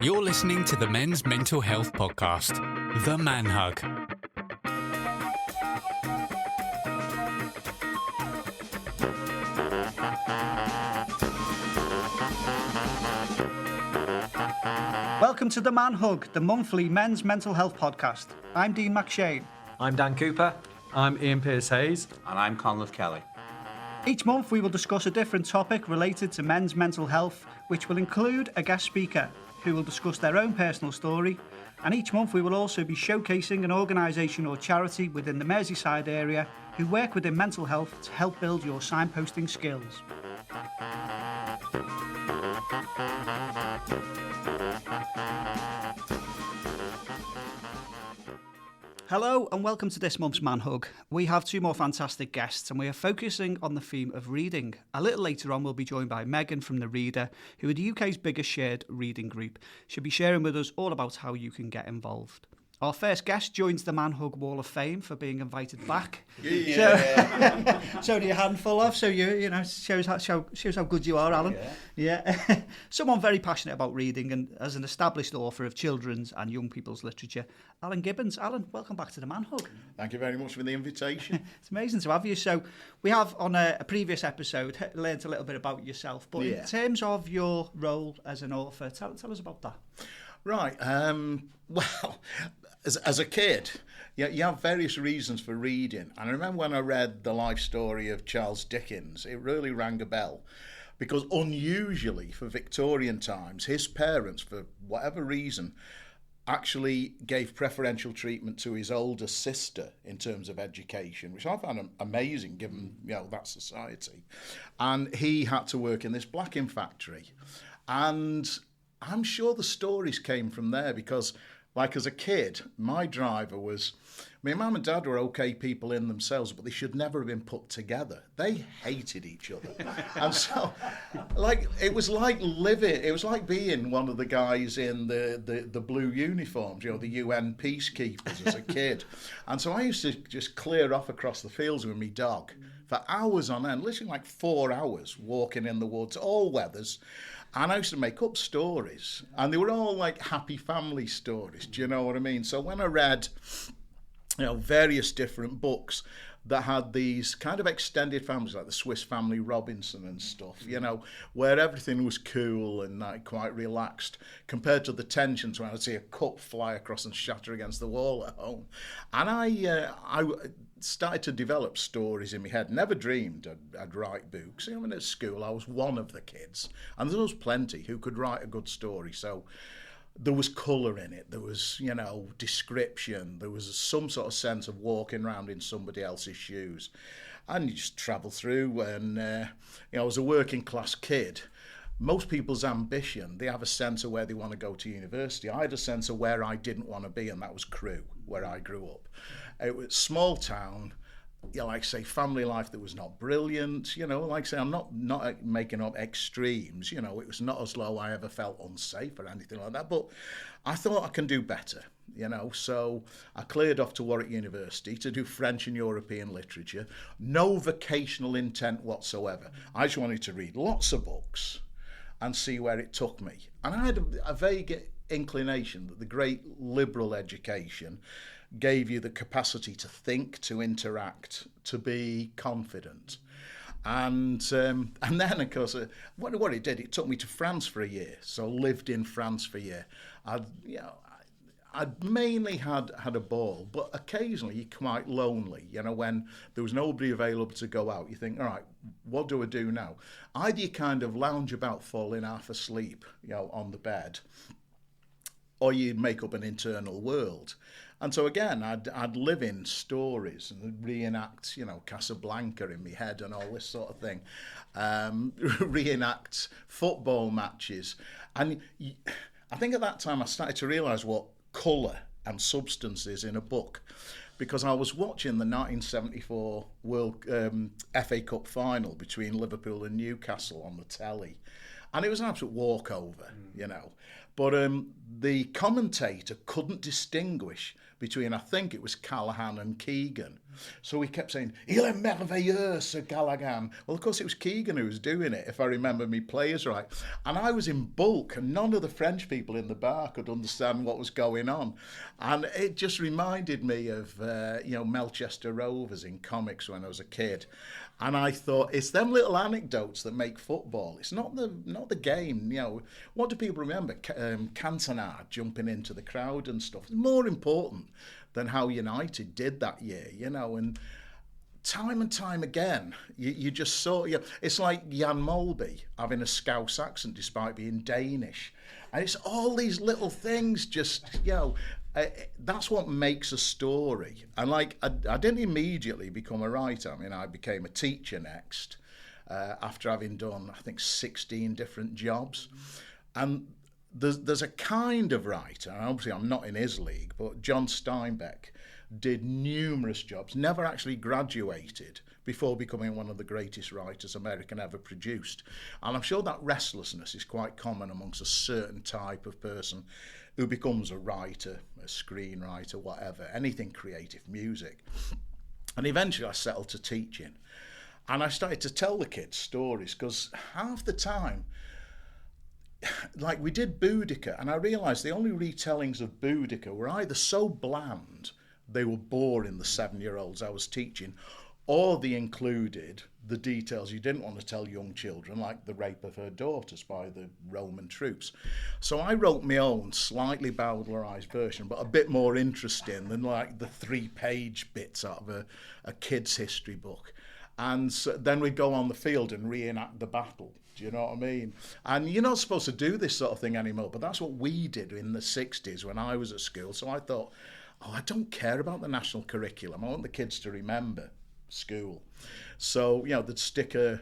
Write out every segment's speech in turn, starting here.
You're listening to the Men's Mental Health Podcast, The Man Hug. Welcome to The Man Hug, the monthly men's mental health podcast. I'm Dean McShane. I'm Dan Cooper. I'm Ian Pearce-Hayes. And I'm Conleth Kelly. Each month we will discuss a different topic related to men's mental health, which will include a guest speaker who will discuss their own personal story. And each month we will also be showcasing an organisation or charity within the Merseyside area who work within mental health to help build your signposting skills. Hello and welcome to this month's Man Hug. We have two more fantastic guests and we are focusing on the theme of reading. A little later on we'll be joined by Megan from The Reader, who are the UK's biggest shared reading group. She'll be sharing with us all about how you can get involved. Our first guest joins the Man Hug Wall of Fame for being invited back. Yeah. So, it's only a handful of, so you know, shows how good you are, Alan. Yeah. Someone very passionate about reading and as an established author of children's and young people's literature, Alan Gibbons. Alan, welcome back to the Man Hug. Thank you very much for the invitation. It's amazing to have you. So we have on a previous episode learned a little bit about yourself, but in terms of your role as an author, tell us about that. Right. Well, as a kid, you have various reasons for reading. And I remember when I read the life story of Charles Dickens, it really rang a bell. Because unusually for Victorian times, his parents, for whatever reason, actually gave preferential treatment to his older sister in terms of education, which I found amazing given that society. And he had to work in this blacking factory. And I'm sure the stories came from there because, like, as a kid, my driver was... My mum and dad were okay people in themselves, but they should never have been put together. They hated each other. And so, it was like being one of the guys in the blue uniforms, the UN peacekeepers as a kid. And so I used to just clear off across the fields with my dog for hours on end, literally like 4 hours walking in the woods, all weathers. And I used to make up stories, and they were all like happy family stories. Do you know what I mean? So when I read, various different books that had these kind of extended families, like the Swiss Family Robinson and stuff, where everything was cool and quite relaxed, compared to the tensions when I'd see a cup fly across and shatter against the wall at home. And I started to develop stories in my head. Never dreamed I'd write books. At school, I was one of the kids, and there was plenty who could write a good story. So there was colour in it. There was, description. There was some sort of sense of walking around in somebody else's shoes, and you just travel through. And as a working class kid, most people's ambition, they have a sense of where they want to go to university. I had a sense of where I didn't want to be, and that was Crewe, where I grew up. It was small town, family life that was not brilliant. I'm not making up extremes. It was not as though I ever felt unsafe or anything like that. But I thought I can do better. So I cleared off to Warwick University to do French and European literature. No vocational intent whatsoever. I just wanted to read lots of books and see where it took me. And I had a vague inclination that the great liberal education gave you the capacity to think, to interact, to be confident. And then, of course, what it did, it took me to France for a year. So lived in France for a year. I'd mainly had a ball, but occasionally you're quite lonely. When there was nobody available to go out, you think, all right, what do I do now? Either you kind of lounge about falling half asleep, on the bed, or you make up an internal world. And so again, I'd live in stories and reenact, Casablanca in my head and all this sort of thing. Reenact football matches. And I think at that time I started to realise what colour and substance is in a book, because I was watching the 1974 World FA Cup final between Liverpool and Newcastle on the telly. And it was an absolute walkover, you know. But the commentator couldn't distinguish between, I think it was Callahan and Keegan. So he kept saying, "Il est merveilleux, ce Callahan." Well, of course, it was Keegan who was doing it, if I remember me players right. And I was in bulk, and none of the French people in the bar could understand what was going on. And it just reminded me of, Melchester Rovers in comics when I was a kid. And I thought, it's them little anecdotes that make football. It's not the game. You know, what do people remember? Cantona jumping into the crowd and stuff. It's more important than how United did that year, you know. And time and time again, you just saw, it's like Jan Molby having a Scouse accent despite being Danish. And it's all these little things just, that's what makes a story. And like, I didn't immediately become a writer. I mean, I became a teacher next, after having done, I think, 16 different jobs. And there's a kind of writer, and obviously I'm not in his league, but John Steinbeck did numerous jobs, never actually graduated before becoming one of the greatest writers America ever produced. And I'm sure that restlessness is quite common amongst a certain type of person who becomes a writer, a screenwriter, whatever, anything creative, music. And eventually I settled to teaching. And I started to tell the kids stories, because half the time, like we did Boudica, and I realised the only retellings of Boudica were either so bland they were boring the 7-year-olds I was teaching, or they included the details you didn't want to tell young children, like the rape of her daughters by the Roman troops. So I wrote my own slightly bowdlerised version, but a bit more interesting than like the 3-page bits out of a kid's history book. And so then we'd go on the field and reenact the battle. Do you know what I mean? And you're not supposed to do this sort of thing anymore, but that's what we did in the 60s when I was at school. So I thought, I don't care about the national curriculum. I want the kids to remember school. So, they'd stick a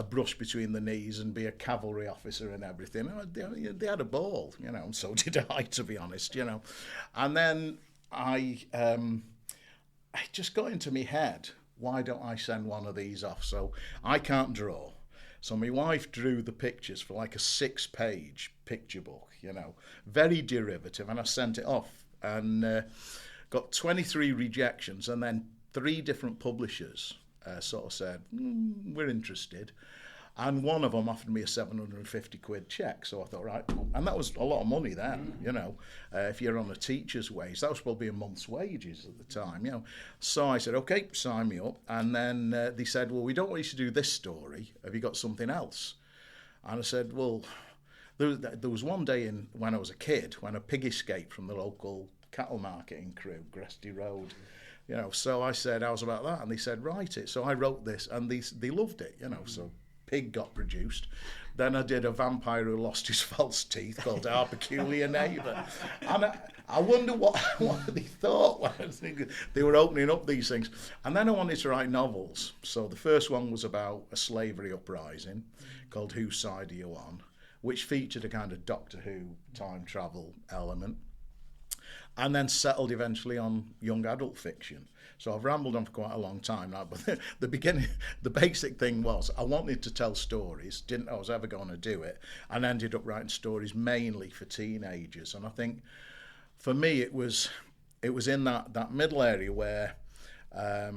brush between the knees and be a cavalry officer and everything. They had a ball, and so did I, to be honest, And then I just got into my head, why don't I send one of these off? So I can't draw. So my wife drew the pictures for like a 6-page picture book, very derivative, and I sent it off and got 23 rejections, and then 3 different publishers sort of said, we're interested. And one of them offered me a 750 quid cheque. So I thought, right, and that was a lot of money then, if you're on a teacher's wage. That was probably a month's wages at the time, So I said, okay, sign me up. And then they said, well, we don't want you to do this story. Have you got something else? And I said, well, there was one day when I was a kid, when a pig escaped from the local cattle marketing crew, Gresty Road. So I said, how's about that? And they said, write it. So I wrote this, and they loved it, So Pig got produced. Then I did a vampire who lost his false teeth called Our Peculiar Neighbour. And I wonder what they thought when they were opening up these things. And then I wanted to write novels. So the first one was about a slavery uprising called Whose Side Are You On?, which featured a kind of Doctor Who time travel element. And then settled eventually on young adult fiction. So I've rambled on for quite a long time now, but the basic thing was I wanted to tell stories, didn't know I was ever going to do it, and ended up writing stories mainly for teenagers. And I think for me it was in that middle area where I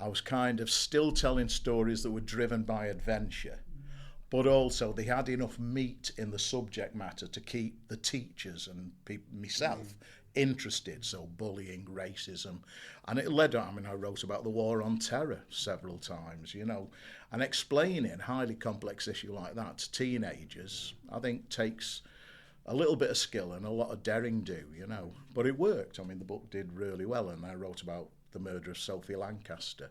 was kind of still telling stories that were driven by adventure, but also they had enough meat in the subject matter to keep the teachers and myself interested. So bullying, racism, and it led on. I wrote about the war on terror several times, and explaining a highly complex issue like that to teenagers, I think takes a little bit of skill and a lot of daring do, but it worked. The book did really well, and I wrote about the murder of Sophie Lancaster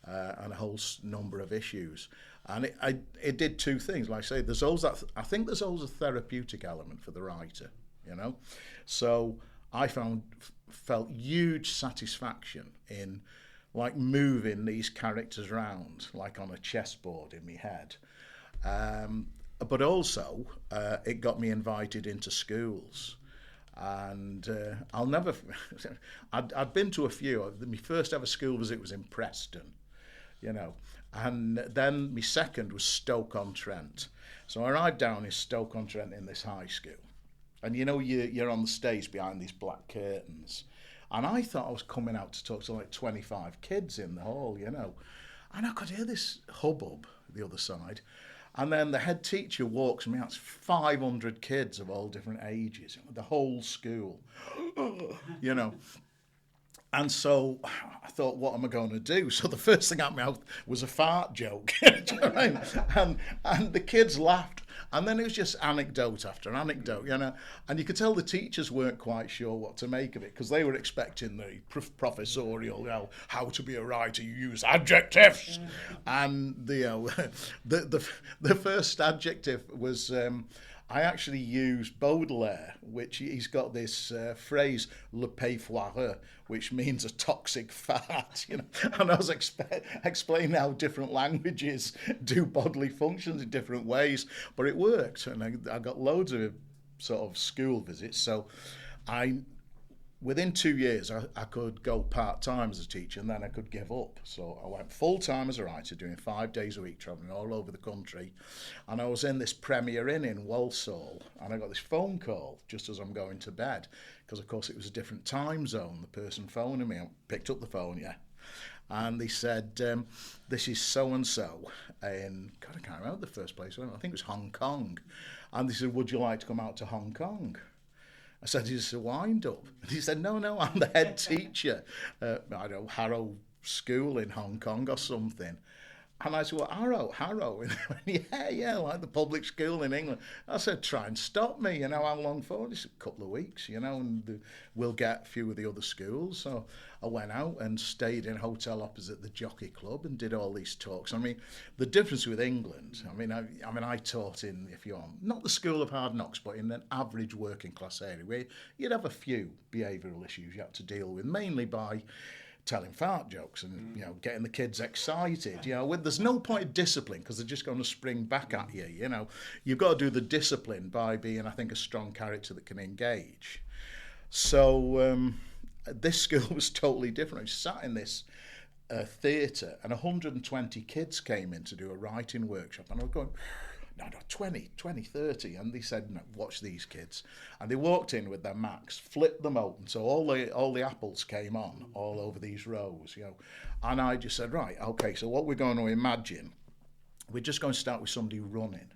and a whole number of issues. And it did 2 things. Like I say, there's always a therapeutic element for the writer, So I felt huge satisfaction in like moving these characters around like on a chessboard in my head. But also it got me invited into schools. And I'll never... I'd been to a few. My first ever school visit was in Preston. you know. And then my second was Stoke-on-Trent. So I arrived down in Stoke-on-Trent in this high school. And you know, you're on the stage behind these black curtains. And I thought I was coming out to talk to like 25 kids in the hall, you know. And I could hear this hubbub the other side. And then the head teacher walks me out. It's 500 kids of all different ages, the whole school, you know. And so I thought, what am I going to do? So the first thing out of my mouth was a fart joke. and the kids laughed. And then it was just anecdote after anecdote, you know. And you could tell the teachers weren't quite sure what to make of it, because they were expecting the professorial, you know, how to be a writer, you use adjectives. And the first adjective was... I actually used Baudelaire, which he's got this phrase, le pays foireux, which means a toxic fart, you know. And I was explaining how different languages do bodily functions in different ways, but it worked, and I got loads of sort of school visits. So within 2 years, I could go part-time as a teacher, and then I could give up. So I went full-time as a writer, doing 5 days a week, travelling all over the country. And I was in this Premier Inn in Walsall, and I got this phone call just as I'm going to bed, because, of course, it was a different time zone, the person phoning me. I picked up the phone, and they said, this is so-and-so in, God, I can't remember the first place. I think it was Hong Kong. And they said, would you like to come out to Hong Kong? I said, is this a wind-up? And he said, no, I'm the head teacher at, I don't know, Harrow School in Hong Kong or something. And I said, well, Harrow. And he went, yeah, like the public school in England. I said, try and stop me, you know, how long for? Just a couple of weeks, you know, and we'll get a few of the other schools. So I went out and stayed in a hotel opposite the Jockey Club and did all these talks. I mean, the difference with England, I taught in, if you're on, not the School of Hard Knocks, but in an average working class area where you'd have a few behavioural issues you had to deal with, mainly by telling fart jokes and, you know, getting the kids excited. You know, there's no point of discipline, because they're just going to spring back at you, you know. You've got to do the discipline by being, I think, a strong character that can engage. So this school was totally different. I sat in this theatre, and 120 kids came in to do a writing workshop, and I was going... No, 20, 30. And they said, no, watch these kids. And they walked in with their Macs, flipped them open. So all the apples came on all over these rows, you know. And I just said, right, okay, so what we're going to imagine, we're just going to start with somebody running.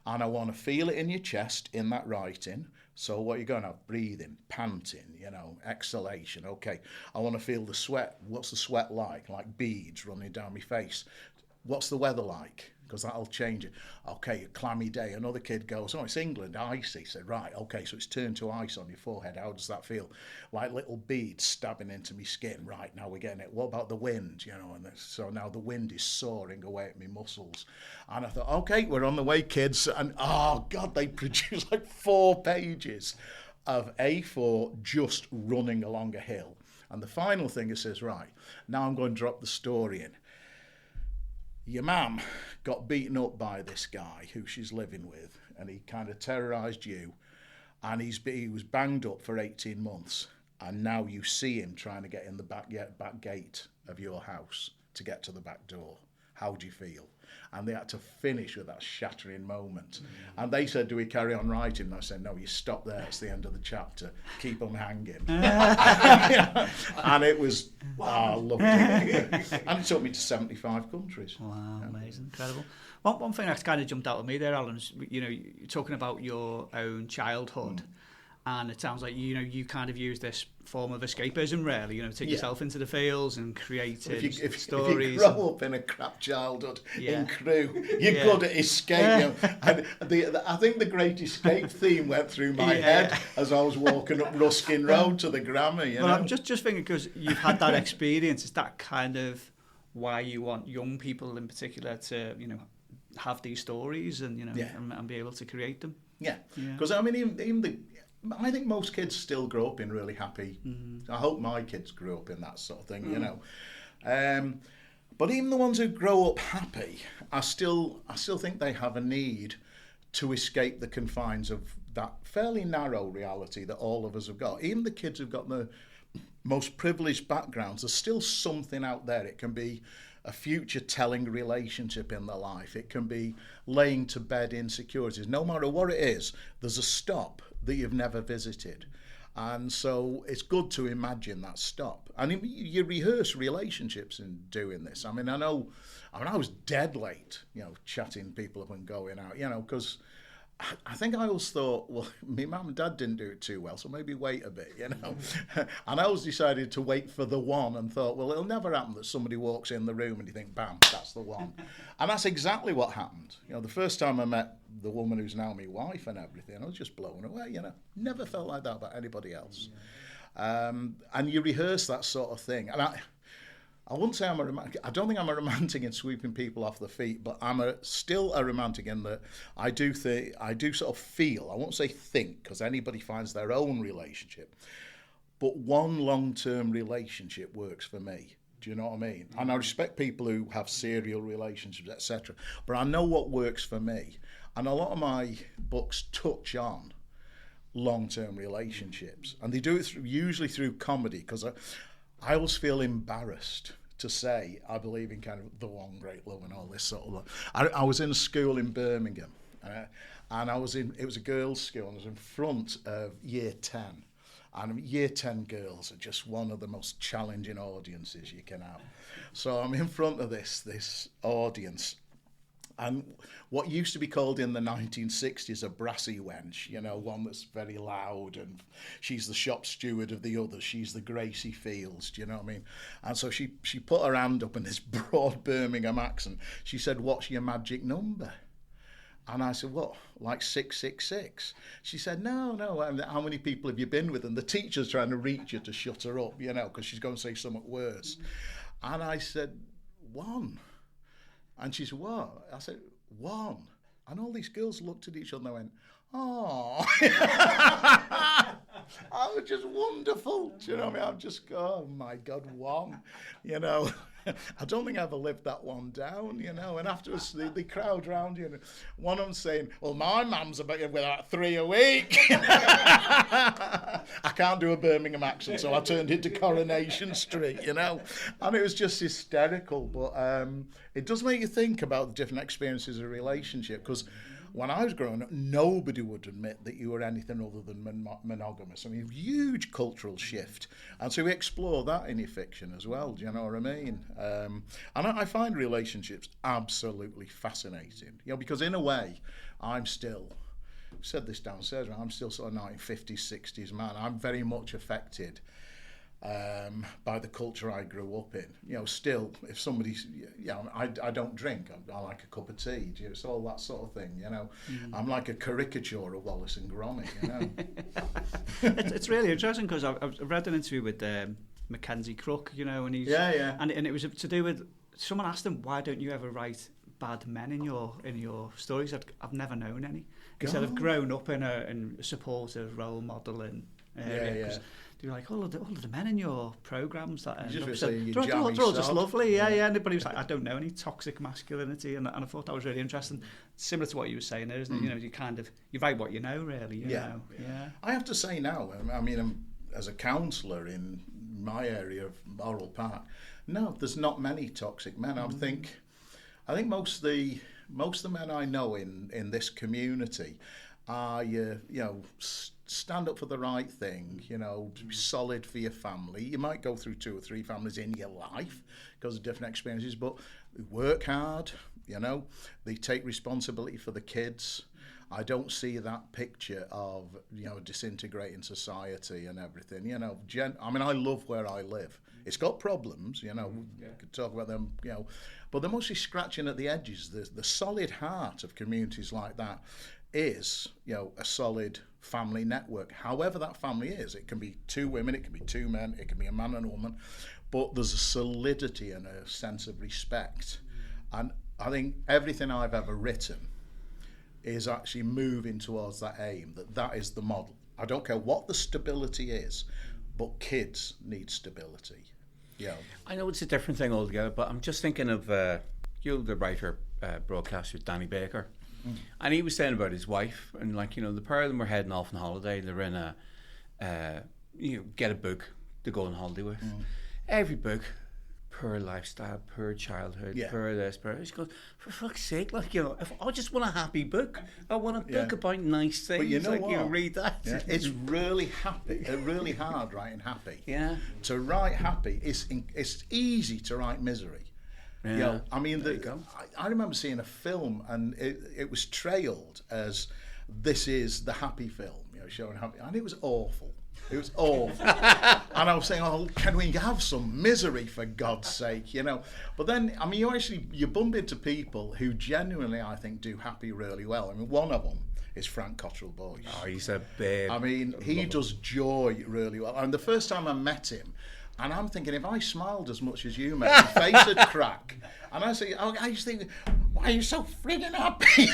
And I want to feel it in your chest in that writing. So what you're going to have, breathing, panting, you know, exhalation. Okay, I want to feel the sweat. What's the sweat like? Like beads running down my face. What's the weather like? Because that'll change it. Okay, a clammy day. Another kid goes, oh, it's England, icy. Said, right, okay, so it's turned to ice on your forehead. How does that feel? Like little beads stabbing into my skin. Right, now we're getting it. What about the wind? You know, and so now the wind is soaring away at my muscles. And I thought, okay, we're on the way, kids. And, oh, God, they produced like 4 pages of A4 just running along a hill. And the final thing, it says, right, now I'm going to drop the story in. Your mum got beaten up by this guy who she's living with, and he kind of terrorised you, and he was banged up for 18 months, and now you see him trying to get in the back gate of your house to get to the back door. How do you feel? And they had to finish with that shattering moment. And they said, do we carry on writing? And I said, no, you stop there. It's the end of the chapter. Keep them hanging. And it was, I loved it. And it took me to 75 countries. Wow, amazing, incredible. One thing that's kind of jumped out at me there, Alan, is, you know, you're talking about your own childhood. And it sounds like, you know, you kind of use this form of escapism, really, you know, take yourself into the fields and create stories. If you grow up in a crap childhood in Crewe, you're good at escape. You know? And I think the Great Escape theme went through my head as I was walking up Ruskin Road to the grammar. You know? I'm just thinking, because you've had that experience, is that kind of why you want young people in particular to, you know, have these stories and, you know, and be able to create them? Yeah, because I mean, even I think most kids still grow up in really happy. I hope my kids grew up in that sort of thing, you know. But even the ones who grow up happy, I still think they have a need to escape the confines of that fairly narrow reality that all of us have got. Even the kids who've got the most privileged backgrounds, there's still something out there. It can be a future-telling relationship in their life. It can be laying to bed insecurities. No matter what it is, there's a stop that you've never visited. And so it's good to imagine that stop. And you rehearse relationships in doing this. I mean, I was dead late, chatting people up and going out, because I think I always thought, well, my mum and dad didn't do it too well, so maybe wait a bit, And I always decided to wait for the one and thought, well, it'll never happen that somebody walks in the room and you think, bam, that's the one. And that's exactly what happened. The first time I met the woman who's now my wife and everything, I was just blown away, Never felt like that about anybody else. And you rehearse that sort of thing. And I wouldn't say I'm a romantic. I don't think I'm a romantic in sweeping people off the feet, but I'm still a romantic in that I do sort of feel. I won't say think, because anybody finds their own relationship, but one long-term relationship works for me. Do you know what I mean? And I respect people who have serial relationships, etc. But I know what works for me, and a lot of my books touch on long-term relationships, and they do it usually through comedy, because I always feel embarrassed to say I believe in kind of the one great love and all this sort of love. I was in a school in Birmingham, and it was a girls' school, and I was in front of year 10. And year 10 girls are just one of the most challenging audiences you can have. So I'm in front of this audience, and what used to be called in the 1960s a brassy wench, one that's very loud, and she's the shop steward of the others, she's the Gracie Fields, do you know what I mean? And so she put her hand up in this broad Birmingham accent. She said, "What's your magic number?" And I said, "What, like 666? She said, no, how many people have you been with? And the teacher's trying to reach her to shut her up, because she's going to say something worse. And I said, 1. And she said, "What?" I said, 1. And all these girls looked at each other and they went, "Oh." I was just wonderful. Do you know what I mean? I'm just, oh my God, 1. I don't think I ever lived that one down, And afterwards, the crowd round you, one of them saying, "Well, my mum's about with about 3 a week." I can't do a Birmingham accent, so I turned it to Coronation Street, And it was just hysterical. But it does make you think about the different experiences of a relationship, because when I was growing up, nobody would admit that you were anything other than monogamous. I mean, huge cultural shift. And so we explore that in your fiction as well, do you know what I mean? And I find relationships absolutely fascinating, because in a way, I'm still, I've said this downstairs, I'm still sort of 1950s, 60s man. I'm very much affected by the culture I grew up in. Still, if somebody's, I don't drink, I like a cup of tea, it's all that sort of thing, I'm like a caricature of Wallace and Gromit, It's really interesting, because I've read an interview with Mackenzie Crook, and he's, and it was to do with, someone asked him, "Why don't you ever write bad men in your stories?" I've never known any. He said, "I've grown up in a supportive role model in area." They're like, all of the men in your programmes that end up said, they're all just lovely, And but he was like, "I don't know any toxic masculinity," and I thought that was really interesting. Similar to what you were saying there, isn't it? You write what you know, really. You know. I have to say now, I mean, as a counsellor in my area of Moral Park, no, there's not many toxic men. I think most of the men I know in this community are stand up for the right thing, be solid for your family. You might go through 2 or 3 families in your life because of different experiences, but they work hard, they take responsibility for the kids. I don't see that picture of, disintegrating society and everything, I mean, I love where I live. It's got problems, we could talk about them, but they're mostly scratching at the edges. The solid heart of communities like that is, a solid family network. However that family is, it can be 2 women, it can be 2 men, it can be a man and a woman, but there's a solidity and a sense of respect. And I think everything I've ever written is actually moving towards that aim, that is the model. I don't care what the stability is, but kids need stability. I know it's a different thing altogether, but I'm just thinking of the writer, broadcaster Danny Baker. And he was saying about his wife, and the pair of them were heading off on holiday. They're in get a book to go on holiday with. Every book, poor lifestyle, poor childhood, Yeah. poor this, poor. She goes, for fuck's sake, like, you know, if I just want a happy book, I want a book about nice things. But you know like, what? you know, read that. Yeah, it's really really hard writing happy. Yeah. To write happy, it's easy to write misery. Yeah. You know, I mean, There you go. I remember seeing a film and it was trailed as this is the happy film, you know, showing happy, and it was awful. It was awful. And I was saying, oh, can we have some misery for God's sake, you know? But then, I mean, you bump into people who genuinely, I think, do happy really well. I mean, one of them is Frank Cottrell Boyce. Oh, he's a babe. I mean, he does joy really well. And the first time I met him, and I'm thinking, if I smiled as much as you, mate, my face would crack. And I used to think, why are you so friggin' happy?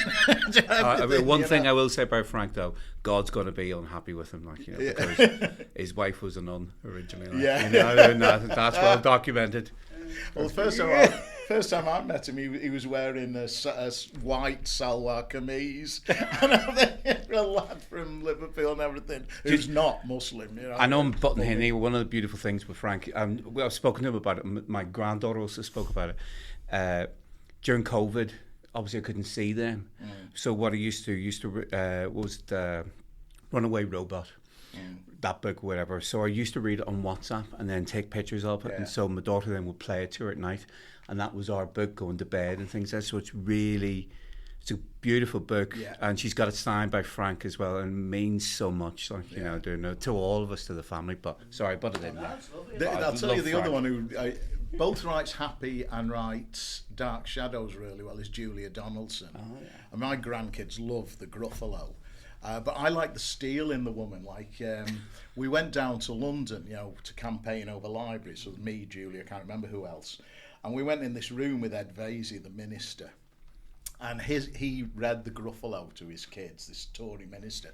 I mean, one thing I will say about Frank, though, God's going to be unhappy with him, like, you know, because his wife was a nun originally. Like, Yeah. You know, and that's well documented. Well, the first time I met him, he was wearing a white salwar kameez, and a lad from Liverpool and everything, who's not Muslim. You know, I know I'm butting in here. One of the beautiful things with Frank, I've spoken to him about it. My granddaughter also spoke about it. During COVID, obviously I couldn't see them. So what I used to was the Runaway Robot. That book, whatever. So I used to read it on WhatsApp and then take pictures of it. Yeah. And so my daughter then would play it to her at night. And that was our book going to bed and things like that. So it's a beautiful book. Yeah. And she's got it signed by Frank as well, and means so much, like, you know, to all of us, to the family. But sorry, I butted in there. I'll tell you the Frank. other one who both writes happy and writes Dark Shadows really well is Julia Donaldson. Oh, yeah. And my grandkids love the Gruffalo. But I like the steel in the woman. Like, we went down to London, you know, to campaign over libraries. So me, Julia, I can't remember who else. And we went in this room with Ed Vaizey, the minister. And he read the Gruffalo to his kids, this Tory minister.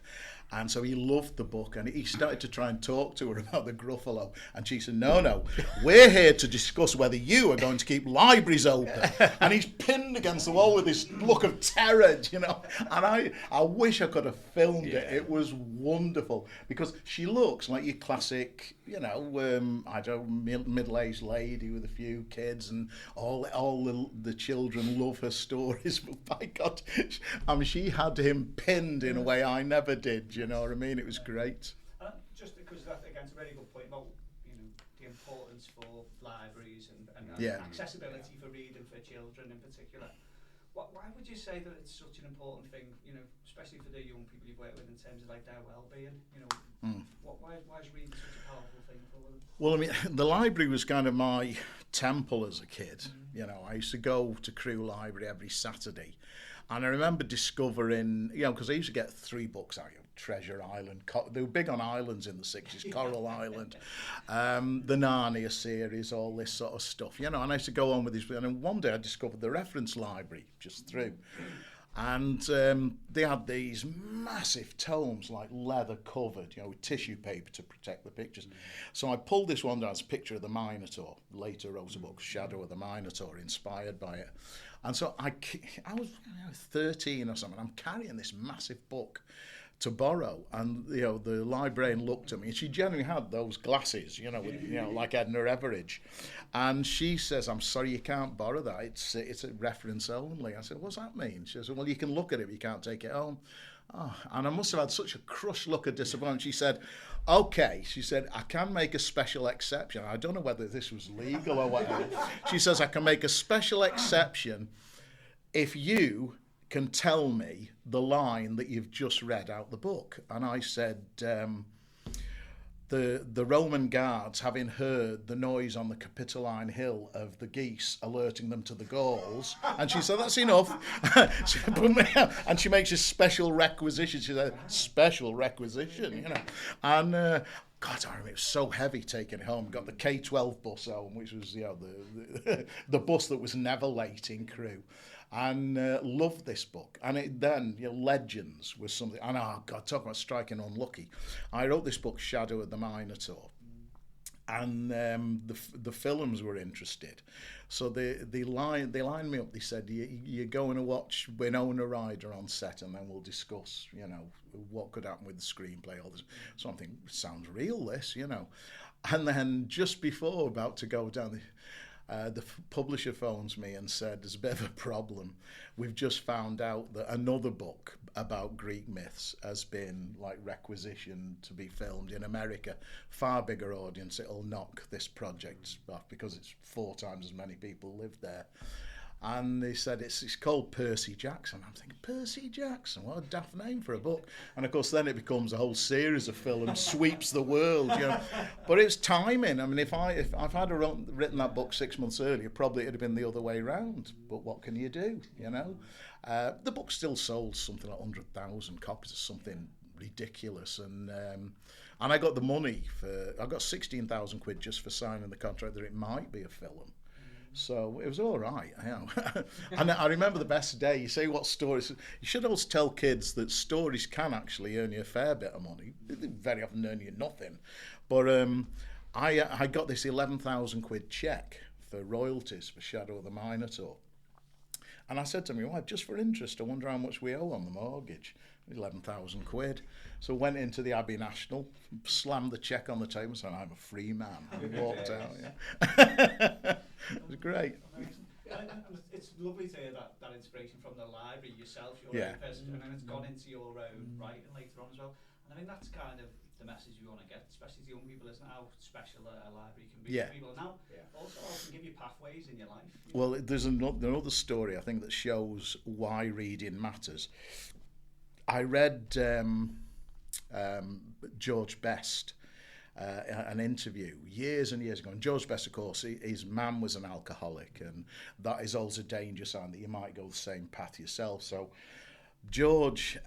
And so he loved the book, and he started to try and talk to her about the Gruffalo. And she said, no, we're here to discuss whether you are going to keep libraries open. And he's pinned against the wall with this look of terror, you know. And I wish I could have filmed it. It was wonderful, because she looks like your classic, you know, I don't know, middle-aged lady with a few kids, and all the children love her stories. But by God, I mean, she had him pinned in a way I never did. You know what I mean? It was great. Just because that, again, it's a very good point about, you know, the importance for libraries and accessibility for reading for children in particular. Why would you say that it's such an important thing, you know, especially for the young people you've worked with in terms of like their well-being? You know, why is reading such a powerful thing for them? Well, I mean, the library was kind of my temple as a kid. You know, I used to go to Crewe Library every Saturday. And I remember discovering, you know, because I used to get 3 books out, you know, Treasure Island. They were big on islands in the 60s, Coral Island, the Narnia series, all this sort of stuff, you know. And I used to go on with these. And then one day I discovered the reference library just through. And they had these massive tomes, like leather covered, you know, with tissue paper to protect the pictures. So I pulled this one down. It's a picture of the Minotaur. Later wrote a book, Shadow of the Minotaur, inspired by it. And so I was 13 or something. I'm carrying this massive book to borrow, and you know, the librarian looked at me, and she generally had those glasses, you know, with, you know, like Edna Everage, and she says, "I'm sorry, you can't borrow that. It's a reference only." I said, "What's that mean?" She said, "Well, you can look at it, but you can't take it home." Oh, and I must have had such a crushed look of disappointment. She said, "Okay," she said, "I can make a special exception." I don't know whether this was legal or whatever. She says, "I can make a special exception if you can tell me the line that you've just read out the book." And I said, the Roman guards, having heard the noise on the Capitoline Hill of the geese alerting them to the Gauls, and she said, "That's enough." She put me out, and she makes a special requisition. She said, "Special requisition," you know. And God, I remember it was so heavy taking it home. Got the K12 bus home, which was, you know, the bus that was never late in Crewe. And loved this book. And it then, you know, Legends was something. And oh God, talk about striking unlucky. I wrote this book, Shadow of the Minotaur, and the films were interested. So they lined me up. They said, "You're going to watch Winona Ryder on set, and then we'll discuss, you know, what could happen with the screenplay." All this. So I'm thinking, sounds real, this, you know. And then just before about to go down, The publisher phones me and said, there's a bit of a problem. We've just found out that another book about Greek myths has been like requisitioned to be filmed in America. Far bigger audience. It'll knock this project off because it's 4 times as many people live there. And they said it's called Percy Jackson. I'm thinking, Percy Jackson, what a daft name for a book. And of course then it becomes a whole series of films, sweeps the world, you know. But it's timing. I mean, if I've had written that book 6 months earlier, probably it'd have been the other way around. But what can you do, you know? The book still sold something like 100,000 copies or something ridiculous. And I got the money I got 16,000 quid just for signing the contract that it might be a film. So it was all right, you know. And I remember the best day. You say what stories? You should always tell kids that stories can actually earn you a fair bit of money. They very often earn you nothing. But I got this 11,000 quid cheque for royalties for Shadow of the Minotaur. And I said to my wife, just for interest, I wonder how much we owe on the mortgage. 11,000 quid. So went into the Abbey National, slammed the cheque on the table and said, I'm a free man. And walked out, yeah. It was great. Amazing. And it's lovely to hear that inspiration from the library yourself, your own person, and then it's gone into your own writing later on as well. And I think that's kind of the message we want to get, especially to young people, isn't it? How special a library can be for people. And now, also how it can give you pathways in your life. Well, there's another story, I think, that shows why reading matters. I read George Best, an interview years and years ago. And George Best, of course, his mum was an alcoholic, and that is always a danger sign that you might go the same path yourself. So George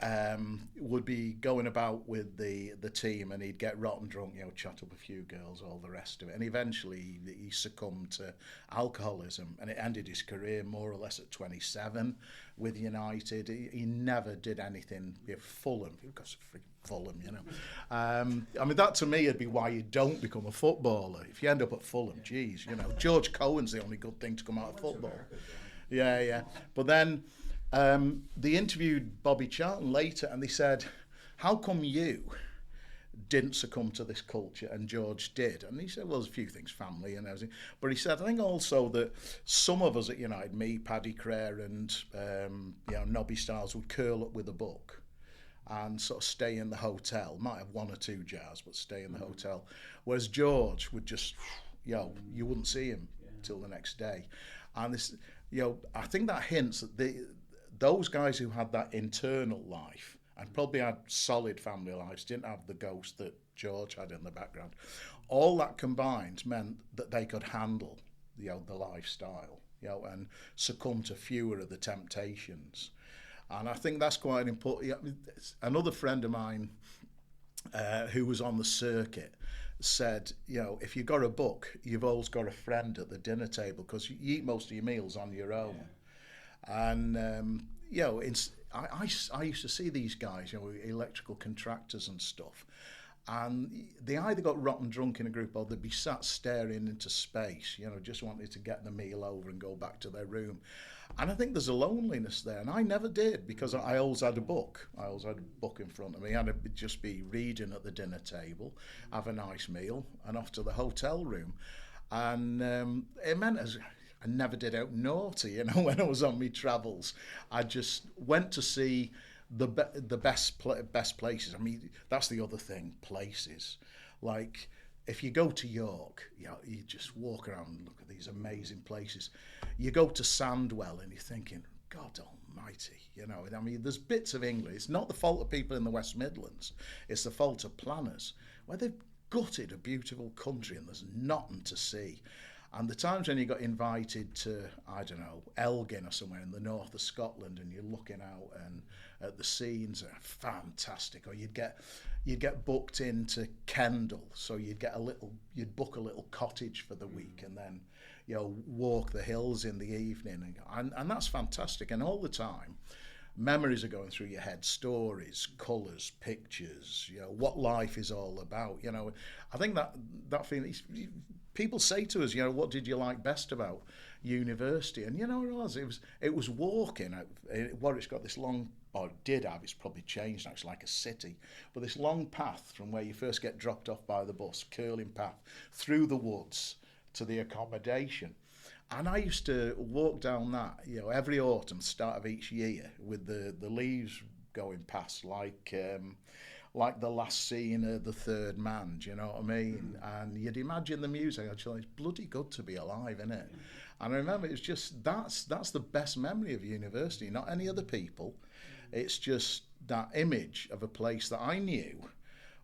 would be going about with the team, and he'd get rotten drunk, you know, chat up a few girls, all the rest of it. And eventually he succumbed to alcoholism, and it ended his career more or less at 27 with United. He never did anything. Fulham, because of Fulham, you know. I mean, that to me would be why you don't become a footballer. If you end up at Fulham, geez, you know, George Cohen's the only good thing to come out of football. Yeah. But then they interviewed Bobby Charlton later, and they said, how come you didn't succumb to this culture and George did? And he said, well, there's a few things, family and everything. But he said, I think also that some of us at United, me, Paddy Crair and Nobby Stiles, would curl up with a book and sort of stay in the hotel. Might have 1 or 2 jars, but stay in the hotel. Whereas George would just, you wouldn't see him till the next day. And this, I think that hints that those guys who had that internal life and probably had solid family lives, didn't have the ghost that George had in the background. All that combined meant that they could handle, the lifestyle, and succumb to fewer of the temptations. And I think that's quite important. Another friend of mine who was on the circuit said, if you've got a book, you've always got a friend at the dinner table because you eat most of your meals on your own. Yeah. And, I used to see these guys, electrical contractors and stuff, and they either got rotten drunk in a group or they'd be sat staring into space, just wanted to get the meal over and go back to their room. And I think there's a loneliness there, and I never did because I always had a book. I always had a book in front of me, and I'd just be reading at the dinner table, have a nice meal, and off to the hotel room. And it meant I never did out naughty, when I was on my travels. I just went to see the best places. I mean, that's the other thing, places. Like, if you go to York, you just walk around and look at these amazing places. You go to Sandwell and you're thinking, God almighty, I mean, there's bits of England. It's not the fault of people in the West Midlands. It's the fault of planners, where they've gutted a beautiful country and there's nothing to see. And the times when you got invited to, I don't know, Elgin or somewhere in the north of Scotland, and you're looking out and at the scenes are fantastic. Or you'd get booked into Kendal, so you'd book a little cottage for the week, and then walk the hills in the evening, and that's fantastic. And all the time, memories are going through your head, stories, colours, pictures, what life is all about. I think that feeling. People say to us, what did you like best about university? And it was walking. Warwick's got this long, or it did have, it's probably changed now, it's like a city, but this long path from where you first get dropped off by the bus, curling path, through the woods to the accommodation. And I used to walk down that, every autumn, start of each year, with the leaves going past like the last scene of The Third Man, do you know what I mean? And you'd imagine the music. I'd say, it's bloody good to be alive, isn't it? And I remember it's just, that's the best memory of university, not any other people. It's just that image of a place that I knew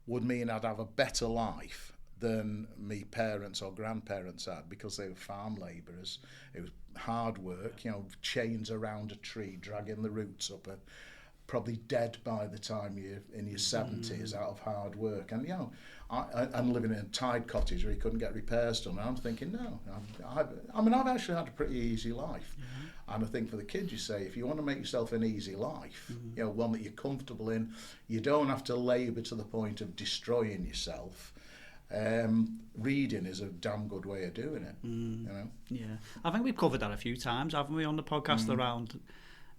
would mean I'd have a better life than me parents or grandparents had, because they were farm labourers. It was hard work, chains around a tree, dragging the roots up, and probably dead by the time you're in your 70s out of hard work. And I'm living in a tied cottage where you couldn't get repairs done. And I'm thinking, no, I've actually had a pretty easy life. And I think for the kids, you say, if you want to make yourself an easy life, one that you're comfortable in, you don't have to labour to the point of destroying yourself. Reading is a damn good way of doing it. Yeah, I think we've covered that a few times, haven't we, on the podcast, around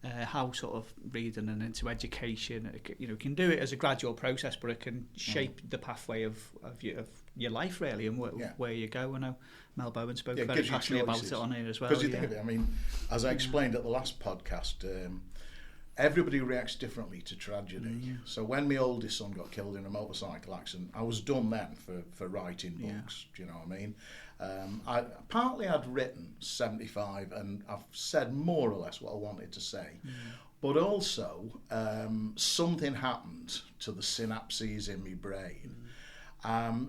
how sort of reading and into education, can do it as a gradual process, but it can shape the pathway of your life, really, and where you go. I know Mel Bowen spoke very passionately about it on here as well. Because you think of it, as I explained at the last podcast, everybody reacts differently to tragedy. So when my oldest son got killed in a motorcycle accident, I was done then for writing books. Do you know what I mean? I'd written 75, and I've said more or less what I wanted to say. But also, something happened to the synapses in my brain.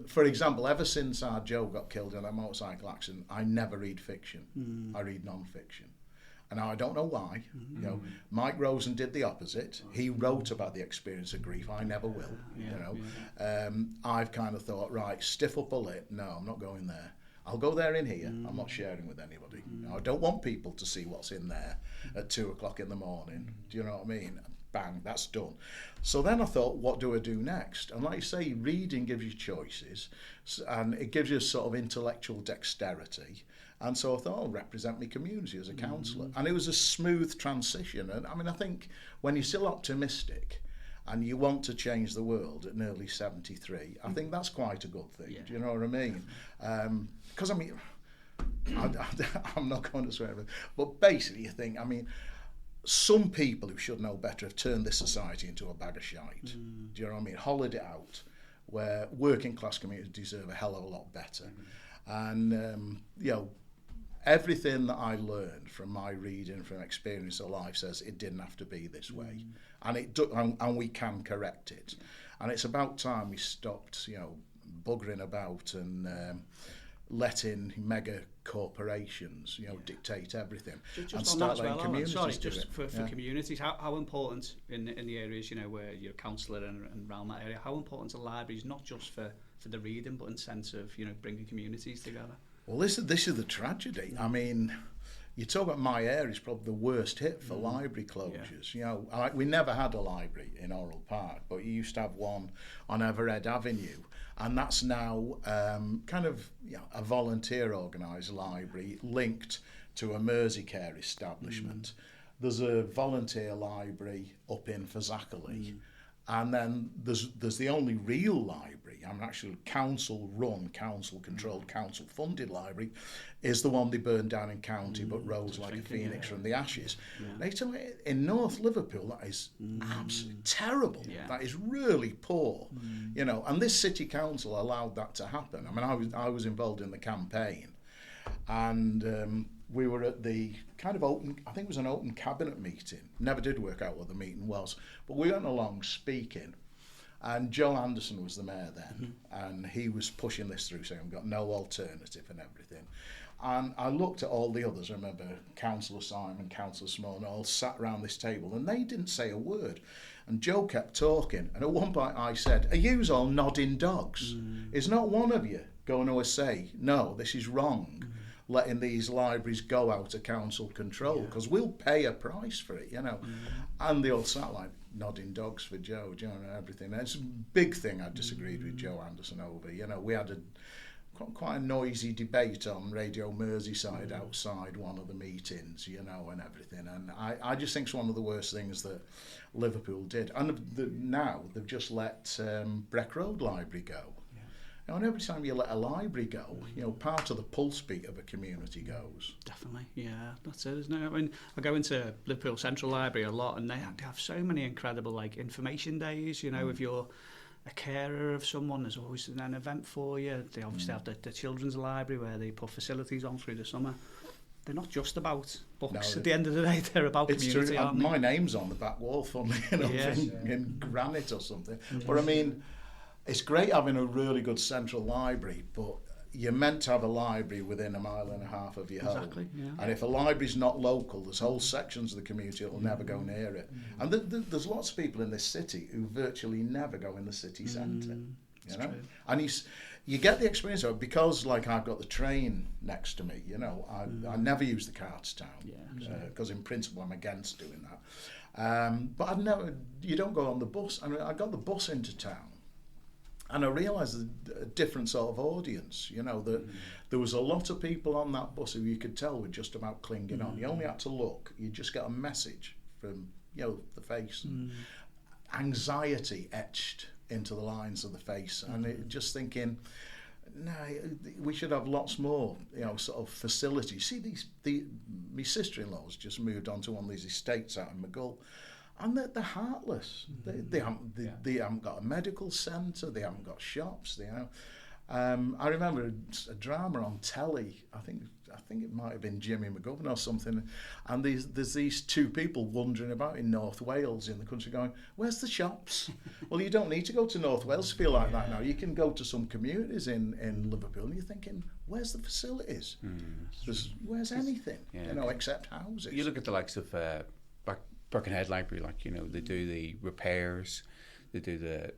For example, ever since our Joe got killed in a motorcycle accident, I never read fiction. I read non-fiction. And I don't know why. Mike Rosen did the opposite. He wrote about the experience of grief. I never will. I've kind of thought, right, stiff up a lip. No, I'm not going there. I'll go there in here. I'm not sharing with anybody. I don't want people to see what's in there at 2:00 in the morning. Do you know what I mean? Bang, that's done. So then I thought, what do I do next? And like you say, reading gives you choices, and it gives you a sort of intellectual dexterity. And so I thought, I'll represent my community as a counsellor. And it was a smooth transition. And I think when you're still optimistic and you want to change the world at nearly 73, I think that's quite a good thing. Do you know what I mean? Because I'm not going to swear, but basically you think, some people who should know better have turned this society into a bag of shite. Do you know what I mean? Hollowed it out, where working class communities deserve a hell of a lot better. And, everything that I learned from my reading, from experience of life, says it didn't have to be this way. And we can correct it. And it's about time we stopped, buggering about and letting mega corporations, dictate everything. Just and on start that as well, letting communities Alan, do just it. for communities, how important in the areas, where you're a counsellor and around that area, how important are libraries, not just for the reading, but in sense of, bringing communities together? Well, this is the tragedy. You talk about my area is probably the worst hit for library closures. We never had a library in Orrell Park, but you used to have one on Everett Avenue, and that's now a volunteer organised library linked to a Merseycare establishment. There's a volunteer library up in Fazakerley. And then there's the only real library, actually council-run, council-controlled, council-funded library, is the one they burned down in County, but rose like a phoenix from the ashes. In North Liverpool, that is absolutely terrible. That is really poor, And this city council allowed that to happen. I was involved in the campaign, and we were at the kind of open, I think it was an open cabinet meeting. Never did work out what the meeting was, but we went along speaking, and Joe Anderson was the mayor then, and he was pushing this through, saying we've got no alternative and everything. And I looked at all the others. I remember Councillor Simon, Councillor Small, all sat around this table, and they didn't say a word. And Joe kept talking, and at one point I said, are yous all nodding dogs? Is not one of you going to say, no, this is wrong? Letting these libraries go out of council control, because we'll pay a price for it, And they all sat like nodding dogs for Joe, and everything. And it's a big thing I disagreed with Joe Anderson over. We had quite a noisy debate on Radio Merseyside outside one of the meetings, and everything. And I just think it's one of the worst things that Liverpool did. And now they've just let Breck Road Library go. And every time you let a library go, part of the pulse beat of a community goes. Definitely, yeah, that's it, isn't it? I mean, I go into Liverpool Central Library a lot, and they have so many incredible information days. If you're a carer of someone, there's always an event for you. They obviously have the children's library where they put facilities on through the summer. They're not just about books. At the end of the day, they're about community. True. My name's on the back wall, funnily enough, in granite or something. But I mean, it's great having a really good central library, but you're meant to have a library within 1.5 miles of your home. Exactly, yeah. And if a library's not local, there's whole sections of the community that will never go near it. And there's lots of people in this city who virtually never go in the city centre. True. And you get the experience of it because, I've got the train next to me. I never use the car to town because in principle I'm against doing that. But you don't go on the bus. I mean, I got the bus into town. And I realised a different sort of audience, that there was a lot of people on that bus who you could tell were just about clinging on. You only had to look. You just get a message from, the face. And anxiety etched into the lines of the face. And just thinking, no, we should have lots more, sort of facilities. See, my sister-in-law's just moved on to one of these estates out in McGull. And they're heartless. They haven't got a medical centre. They haven't got shops. I remember a drama on telly. I think it might have been Jimmy McGovern or something. And there's these two people wandering about in North Wales in the country going, "Where's the shops?" Well, you don't need to go to North Wales to feel like that now. You can go to some communities in Liverpool, and you're thinking, "Where's the facilities? Where's anything? Except houses." You look at the likes of Birkenhead Library, they do the repairs, they do the,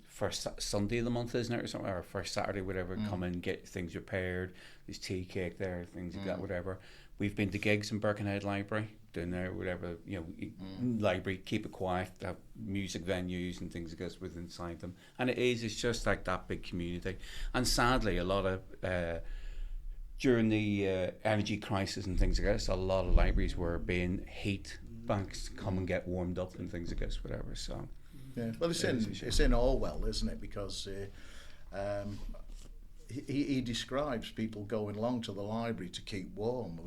first Sunday of the month, isn't it, or something, or first Saturday, whatever, come and get things repaired. There's tea cake there, things like that, whatever. We've been to gigs in Birkenhead Library, doing there, whatever, library, keep it quiet, have music venues and things like this within inside them. And it's just like that big community. And sadly, a lot of, during the energy crisis and things like this, a lot of libraries were being heat banks come and get warmed up and things like this, whatever. So, well, it's in Orwell, isn't it? Because he describes people going along to the library to keep warm.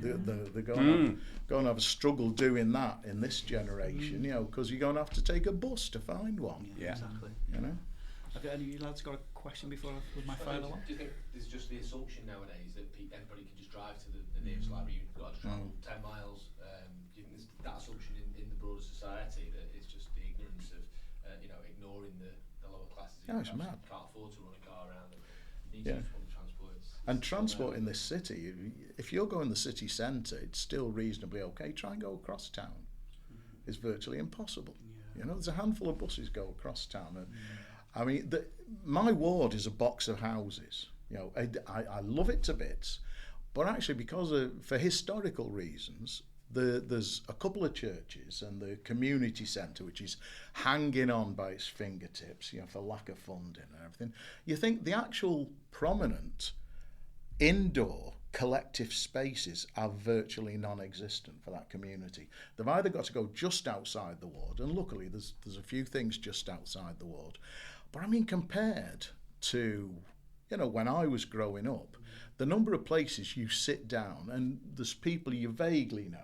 They're going to have a struggle doing that in this generation, because you're going to have to take a bus to find one. Yeah, exactly. Have any of you lads got a question before with my final one? Do you think there's just the assumption nowadays that anybody can just drive to the nearest library? You've got to travel 10 miles. Do you think there's that assumption in the broader society that it's just the ignorance of ignoring the lower classes who it's mad. Can't afford to run a car around and need to use public transport? And transport in this city, if you're going the city centre, it's still reasonably okay. Try and go across town. It's virtually impossible. There's a handful of buses go across town. And, I mean, my ward is a box of houses. I love it to bits, but actually for historical reasons, there's a couple of churches and the community centre, which is hanging on by its fingertips, for lack of funding and everything. You think the actual prominent indoor collective spaces are virtually non-existent for that community. They've either got to go just outside the ward, and luckily there's a few things just outside the ward. But I mean, compared to, when I was growing up, the number of places you sit down and there's people you vaguely know,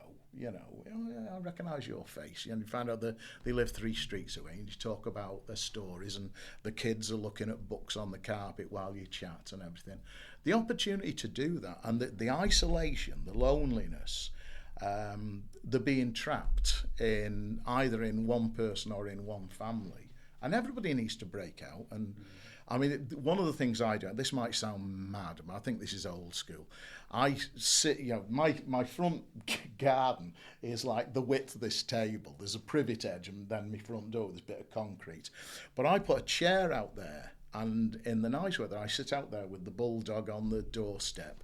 I recognise your face. You find out that they live 3 streets away, and you talk about their stories, and the kids are looking at books on the carpet while you chat and everything. The opportunity to do that, and the isolation, the loneliness, the being trapped in either in one person or in one family. And everybody needs to break out. And I mean, one of the things I do, this might sound mad, but I think this is old school. I sit, my front garden is like the width of this table. There's a privet edge, and then my front door, there's a bit of concrete. But I put a chair out there, and in the nice weather, I sit out there with the bulldog on the doorstep,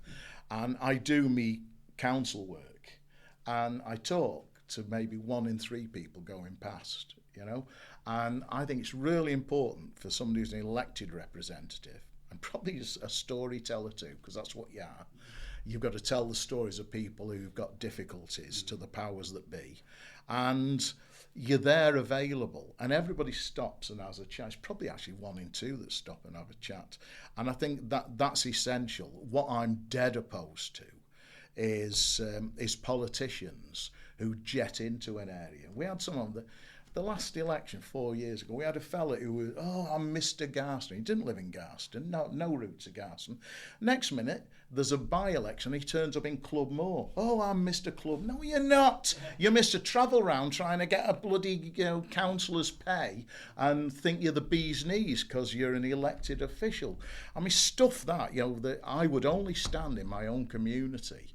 and I do me council work, and I talk to maybe 1 in 3 people going past, And I think it's really important for somebody who's an elected representative, and probably a storyteller too, because that's what you are. You've got to tell the stories of people who've got difficulties to the powers that be. And, you're there available, and everybody stops and has a chat. It's probably actually 1 in 2 that stop and have a chat. And I think that's essential. What I'm dead opposed to is politicians who jet into an area. We had some of the last election 4 years ago. We had a fella who was, I'm Mr. Garston. He didn't live in Garston, no roots to Garston. Next minute, there's a by-election. He turns up in Club Moor. I'm Mr. Club. No, you're not. You're Mr. Travel Round trying to get a bloody councillor's pay and think you're the bee's knees because you're an elected official. I mean, stuff that I would only stand in my own community.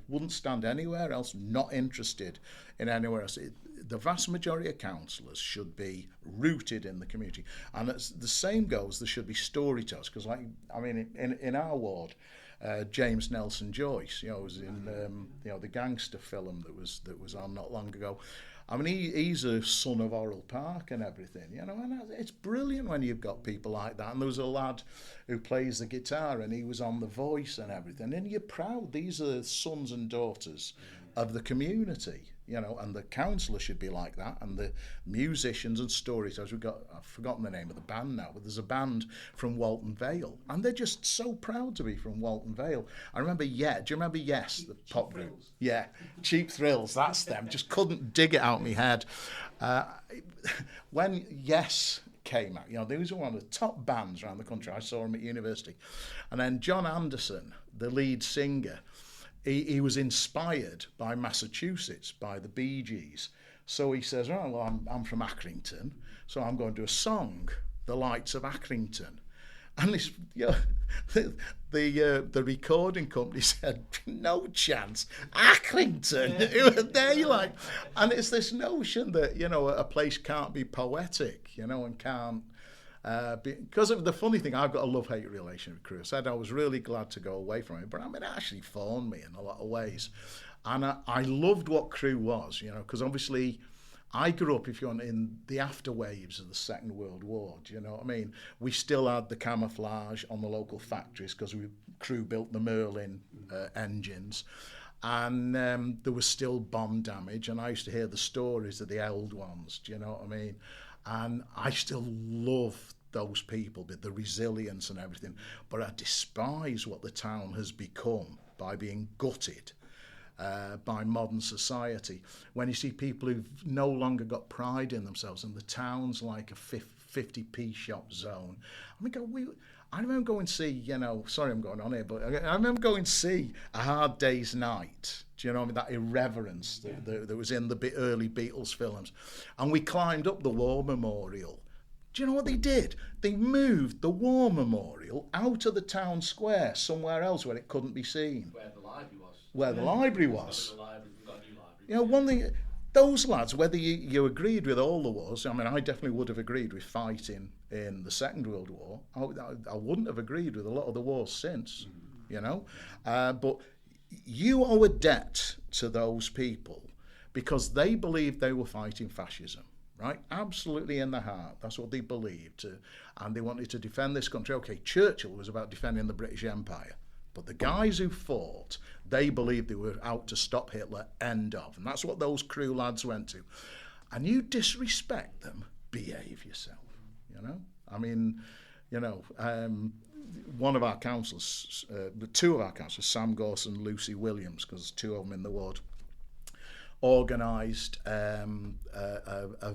Wouldn't stand anywhere else, not interested in anywhere else. The vast majority of councillors should be rooted in the community. And the same goes, there should be storytellers, because in our ward, James Nelson Joyce, was in the gangster film that was on not long ago. I mean, he's a son of Orrell Park and everything, and it's brilliant when you've got people like that. And there was a lad who plays the guitar, and he was on The Voice and everything. And you're proud. These are sons and daughters of the community, and the councillor should be like that, and the musicians and storytellers. I've forgotten the name of the band now, but there's a band from Walton Vale, and they're just so proud to be from Walton Vale. I remember, do you remember Yes, the pop group? Yeah, Cheap Thrills, that's them. Just couldn't dig it out of my head. When Yes came out, these were one of the top bands around the country. I saw them at university. And then John Anderson, the lead singer, he was inspired by Massachusetts, by the Bee Gees. So he says, I'm from Accrington, so I'm going to do a song, The Lights of Accrington. And this, the recording company said, no chance, Accrington. And it's this notion that, a place can't be poetic, and can't, because of the funny thing, I've got a love-hate relation with Crewe. I said I was really glad to go away from it, but it actually formed me in a lot of ways. And I loved what Crewe was, because obviously I grew up, if you want, in the afterwaves of the Second World War. Do you know what I mean? We still had the camouflage on the local factories because Crewe built the Merlin engines. And there was still bomb damage, and I used to hear the stories of the old ones. Do you know what I mean? And I still love those people, the resilience and everything. But I despise what the town has become by being gutted by modern society. When you see people who've no longer got pride in themselves, and the town's like a 50p shop zone. I remember going to see, sorry I'm going on here, but I remember going to see A Hard Day's Night. Do you know what I mean? That irreverence that was in the early Beatles films. And we climbed up the War Memorial. Do you know what they did? They moved the War Memorial out of the town square, somewhere else where it couldn't be seen. Where the library was. Where the library was. We've got a new library. One thing, those lads, whether you agreed with all the wars, I definitely would have agreed with fighting in the Second World War. I wouldn't have agreed with a lot of the wars since, but you owe a debt to those people because they believed they were fighting fascism, right? Absolutely in the heart. That's what they believed. And they wanted to defend this country. Okay, Churchill was about defending the British Empire. But the guys who fought, they believed they were out to stop Hitler, end of. And that's what those Crewe lads went to. And you disrespect them, behave yourself, one of our councillors, two of our councillors, Sam Gorse and Lucy Williams, because there's two of them in the ward, organised a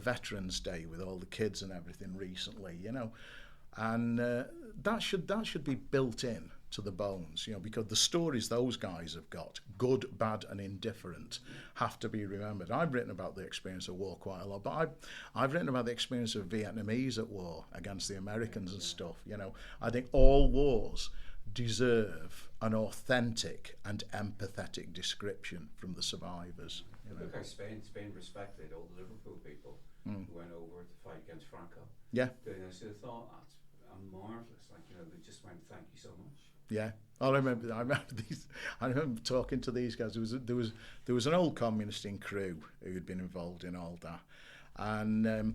Veterans Day with all the kids and everything recently, and that should be built in to the bones, because the stories those guys have got, good, bad and indifferent, have to be remembered. I've written about the experience of war quite a lot, but I've written about the experience of Vietnamese at war against the Americans and stuff. I think all wars deserve an authentic and empathetic description from the survivors. Look how Spain respected all the Liverpool people who went over to fight against Franco. Yeah. They thought that's marvellous. They just went, thank you so much. Yeah, I remember talking to these guys. There was an old communist in Crewe who'd been involved in all that, and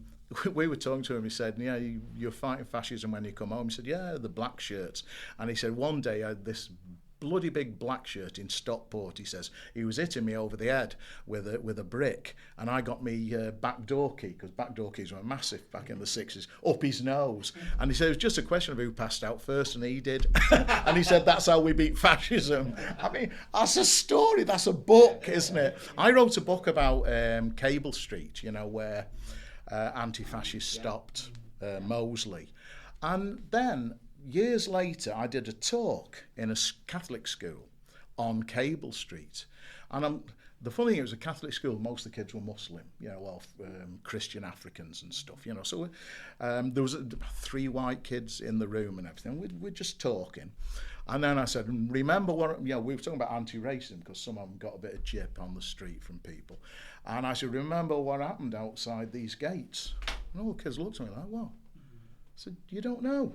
we were talking to him. He said, "Yeah, you're fighting fascism when you come home." He said, "Yeah, the black shirts." And he said one day this bloody big black shirt in Stockport. He says he was hitting me over the head with a brick, and I got me back door key, because back door keys were massive back in the 60s, up his nose. And he said it was just a question of who passed out first, and he did. And he said that's how we beat fascism. I mean, that's a story, that's a book, isn't it? I wrote a book about Cable Street, you know, where anti-fascists stopped Mosley. And then years later, I did a talk in a Catholic school on Cable Street. And the funny thing, it was a Catholic school. Most of the kids were Muslim, you know, well, Christian Africans and stuff, you know. So there was 3 white kids in the room and everything. We're just talking. And then I said, remember what, you know, we were talking about anti-racism, because some of them got a bit of jip on the street from people. And I said, remember what happened outside these gates? And all the kids looked at me like, what? I said, you don't know.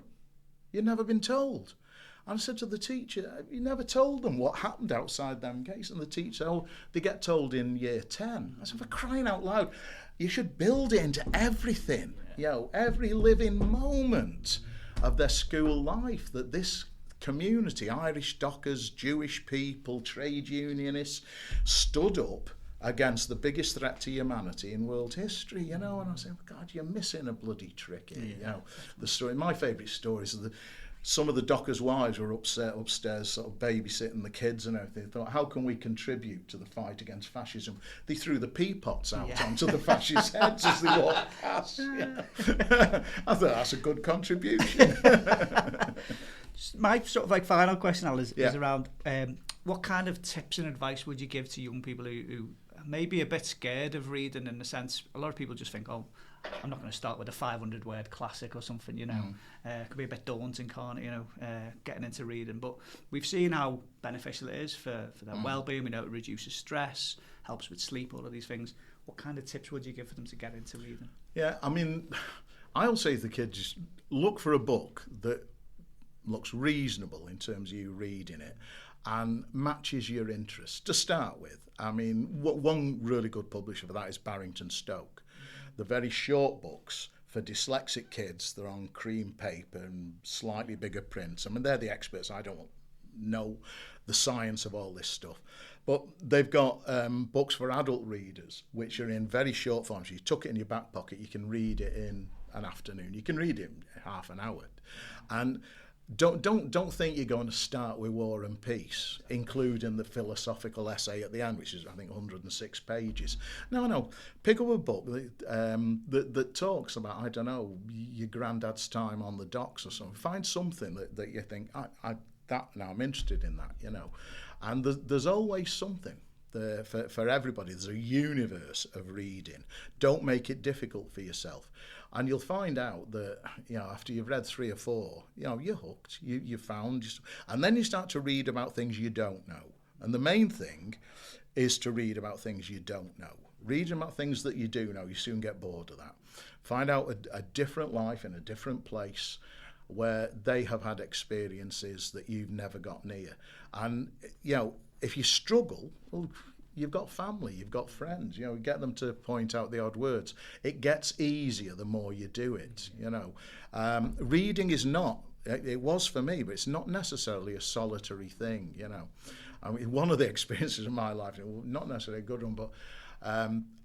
You've never been told. And I said to the teacher, you never told them what happened outside them gates. And the teacher said, oh, they get told in year 10. I said, for crying out loud, you should build it into everything, you know, every living moment of their school life, that this community, Irish dockers, Jewish people, trade unionists, stood up against the biggest threat to humanity in world history, you know. And I said, God, you're missing a bloody trick here, you know. The story, my favourite stories are some of the dockers' wives were upstairs sort of babysitting the kids and everything. They thought, how can we contribute to the fight against fascism? They threw the pea pots out onto the fascist heads as they walked past. Yeah. I thought, that's a good contribution. My sort of like final question, Al, is around what kind of tips and advice would you give to young people who may be a bit scared of reading, in the sense, a lot of people just think, oh, I'm not going to start with a 500-word classic or something, you know. It could be a bit daunting, can't it, you know, getting into reading. But we've seen how beneficial it is for their well-being. We know it reduces stress, helps with sleep, all of these things. What kind of tips would you give for them to get into reading? Yeah, I mean, I'll say to the kids, look for a book that looks reasonable in terms of you reading it and matches your interests to start with. I mean, one really good publisher for that is Barrington Stoke. The very short books for dyslexic kids, they're on cream paper and slightly bigger prints. I mean, they're the experts. I don't know the science of all this stuff. But they've got books for adult readers, which are in very short form. So you tuck it in your back pocket, you can read it in an afternoon. You can read it in half an hour. And don't think you're going to start with War and Peace, including the philosophical essay at the end, which is, I think, 106 pages. No. Pick up a book that talks about, I don't know, your granddad's time on the docks or something. Find something that you think, I'm interested in that, you know. And there's always something. For everybody, there's a universe of reading. Don't make it difficult for yourself. And you'll find out that, you know, after you've read 3 or 4, you know, you're hooked. You found, and then you start to read about things you don't know. And the main thing is to read about things you don't know. Read about things that you do know. You soon get bored of that. Find out a different life in a different place where they have had experiences that you've never got near. And, you know, if you struggle, well, you've got family, you've got friends, you know, get them to point out the odd words. It gets easier the more you do it, you know. Reading is not, it was for me, but it's not necessarily a solitary thing, you know. I mean, one of the experiences of my life, not necessarily a good one, but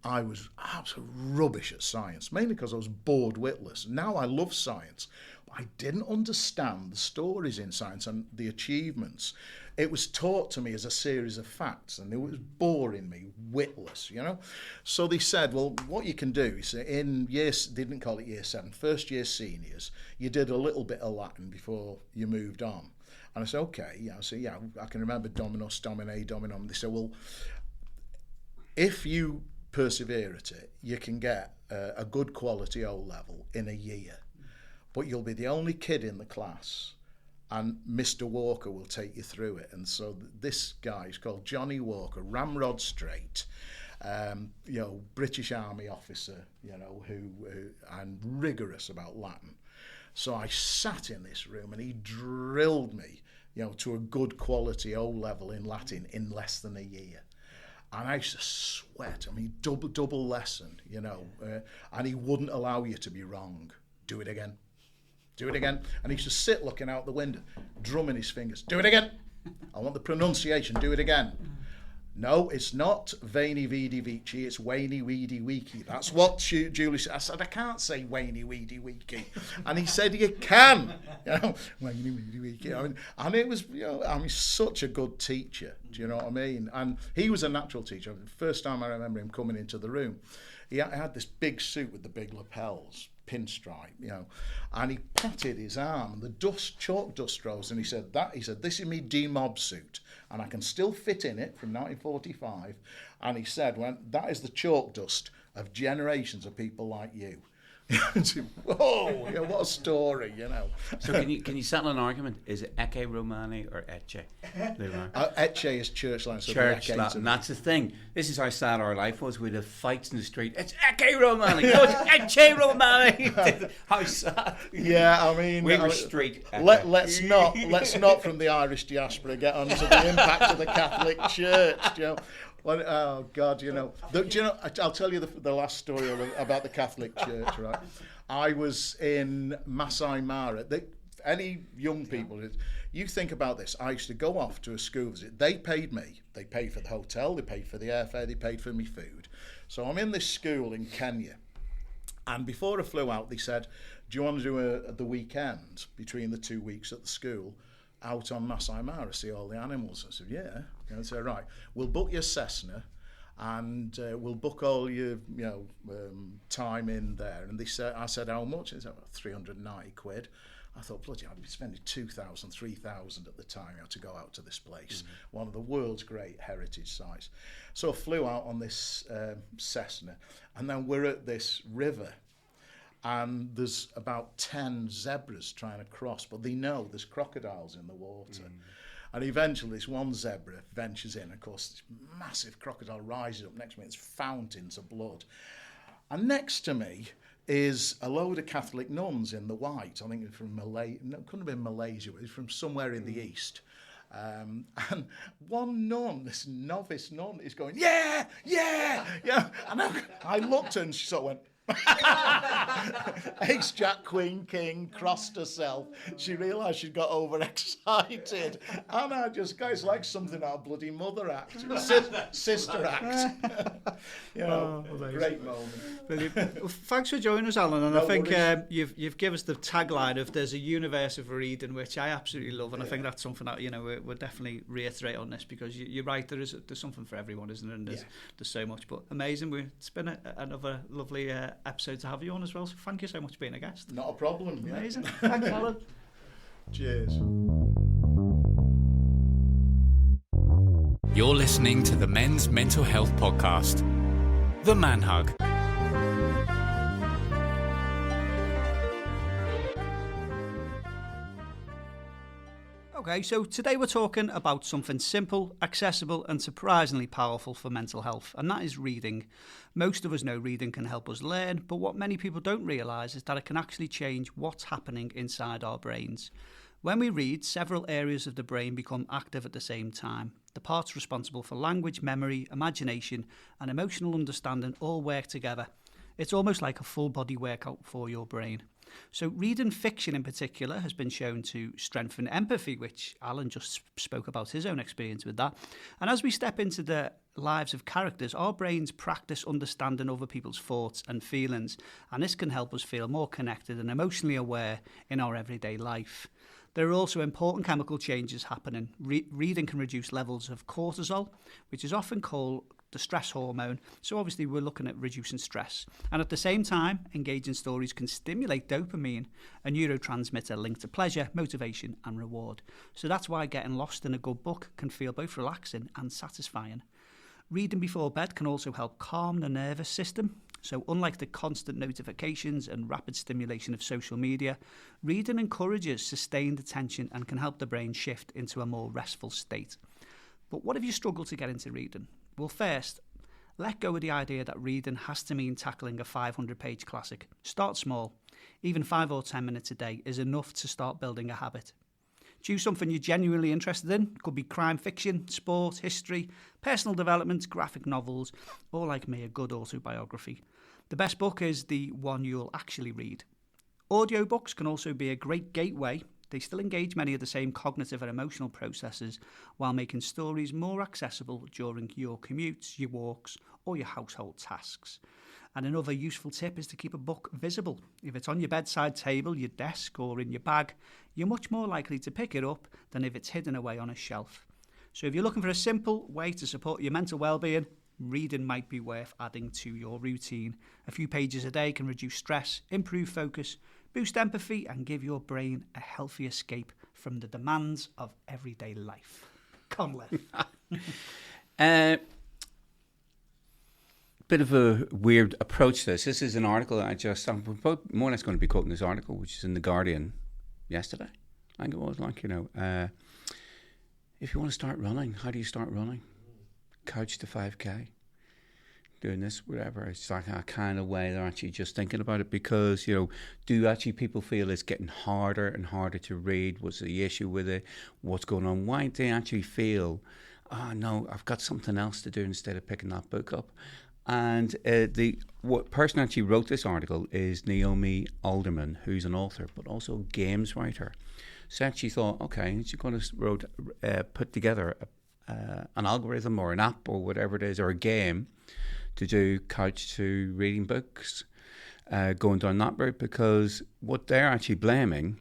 I was absolutely rubbish at science, mainly because I was bored witless. Now I love science. I didn't understand the stories in science and the achievements. It was taught to me as a series of facts, and it was boring me, witless, you know. So they said, well, what you can do is in years, they didn't call it year 7, first year seniors, you did a little bit of Latin before you moved on. And I said, okay, yeah. I said, yeah, I can remember Dominus, Domine, Dominum. They said, well, if you persevere at it, you can get a good quality O level in a year. But you'll be the only kid in the class, and Mr. Walker will take you through it. And so this guy is called Johnny Walker, ramrod straight, you know, British Army officer, you know, who and rigorous about Latin. So I sat in this room and he drilled me, you know, to a good quality O level in Latin in less than a year. And I used to sweat. I mean, double lesson, you know, and he wouldn't allow you to be wrong. Do it again. Do it again. And he used to sit looking out the window, drumming his fingers. Do it again. I want the pronunciation. Do it again. No, it's not Veiny Vidi Vici, it's Wainy Weedy Weeky. That's what Julie said. I said, I can't say Wainy Weedy Weeky. And he said, you can. Wainy Weedy Weeky. I mean, and it was, such a good teacher. Do you know what I mean? And he was a natural teacher. The first time I remember him coming into the room, he had this big suit with the big lapels, pinstripe, and he patted his arm and the chalk dust rose, and he said, this is me D-Mob suit and I can still fit in it from 1945. And he said, that is the chalk dust of generations of people like you. Whoa, what a story, So can you settle an argument? Is it Ecce Romani or Ecce? Ecce is church Latin. So church Latin, that's the thing. This is how sad our life was. We'd have fights in the street. It's Ecce Romani. No, it's Ecce Romani. How sad. Yeah, I mean, we were street. Let's not from the Irish diaspora get onto the impact of the Catholic Church. Well, oh God, I'll tell you the last story about the Catholic Church, right? I was in Masai Mara. Any young people, you think about this. I used to go off to a school visit. They paid me. They paid for the hotel. They paid for the airfare. They paid for me food. So I'm in this school in Kenya. And before I flew out, they said, do you want to do the weekend between the 2 weeks at the school out on Masai Mara, see all the animals? I said, yeah. And I said, right, we'll book your Cessna and we'll book all your time in there. And I said, how much? They said, about 390 quid. I thought, bloody hell, I'd be spending 2,000, 3,000 at the time to go out to this place, one of the world's great heritage sites. So I flew out on this Cessna, and then we're at this river, and there's about 10 zebras trying to cross, but they know there's crocodiles in the water. And eventually this one zebra ventures in. Of course, this massive crocodile rises up next to me. It's fountains of blood. And next to me is a load of Catholic nuns in the white. I think it's from Malaysia. No, it couldn't have been Malaysia. It was from somewhere in the east. And one nun, this novice nun, is going, yeah. And I looked at her and she sort of went, Ace, Jack, Queen, King, crossed herself. She realised she'd got overexcited. And I just, guys, like something out of Bloody Mother Act. Sister Act. Great moment. Brilliant. Well, thanks for joining us, Alan. And No I think worries. you've given us the tagline of there's a universe of reading, which I absolutely love. And I think that's something that, we'll definitely reiterate on this, because you're right, there's something for everyone, isn't there? And there's so much. But amazing. It's been another lovely episode to have you on as well, so thank you so much for being a guest. Not a problem. Amazing. Thanks, Alan. Cheers. You're listening to the Men's Mental Health Podcast, The Man Hug. Okay, so today we're talking about something simple, accessible and surprisingly powerful for mental health, and that is reading. Most of us know reading can help us learn, but what many people don't realise is that it can actually change what's happening inside our brains. When we read, several areas of the brain become active at the same time. The parts responsible for language, memory, imagination and emotional understanding all work together. It's almost like a full body workout for your brain. So reading fiction in particular has been shown to strengthen empathy, which Alan just spoke about his own experience with that. And as we step into the lives of characters, our brains practice understanding other people's thoughts and feelings, and this can help us feel more connected and emotionally aware in our everyday life. There are also important chemical changes happening. Reading can reduce levels of cortisol, which is often called the stress hormone. So obviously we're looking at reducing stress. And at the same time, engaging stories can stimulate dopamine, a neurotransmitter linked to pleasure, motivation and reward. So that's why getting lost in a good book can feel both relaxing and satisfying. Reading before bed can also help calm the nervous system. So unlike the constant notifications and rapid stimulation of social media, reading encourages sustained attention and can help the brain shift into a more restful state. But what if you struggle to get into reading? Well, first, let go of the idea that reading has to mean tackling a 500-page classic. Start small. Even 5 or 10 minutes a day is enough to start building a habit. Choose something you're genuinely interested in. Could be crime fiction, sport, history, personal development, graphic novels, or like me, a good autobiography. The best book is the one you'll actually read. Audiobooks can also be a great gateway they still engage many of the same cognitive and emotional processes while making stories more accessible during your commutes, your walks, or your household tasks. And another useful tip is to keep a book visible. If it's on your bedside table, your desk, or in your bag, you're much more likely to pick it up than if it's hidden away on a shelf. So if you're looking for a simple way to support your mental well-being, reading might be worth adding to your routine. A few pages a day can reduce stress, improve focus, boost empathy, and give your brain a healthy escape from the demands of everyday life. Conleth. Bit of a weird approach to this. This is an article I'm more or less going to be quoting this article, which is in The Guardian yesterday. I think it was like, if you want to start running, how do you start running? Couch to 5K. Doing this, whatever. It's like a kind of way they're actually just thinking about it because, do actually people feel it's getting harder and harder to read? What's the issue with it? What's going on? Why do they actually feel, oh no, I've got something else to do instead of picking that book up? And the person actually wrote this article is Naomi Alderman, who's an author, but also a games writer. So she thought, okay, she's going to put together an algorithm or an app or whatever it is, or a game to do couch to reading books, going down that route, because what they're actually blaming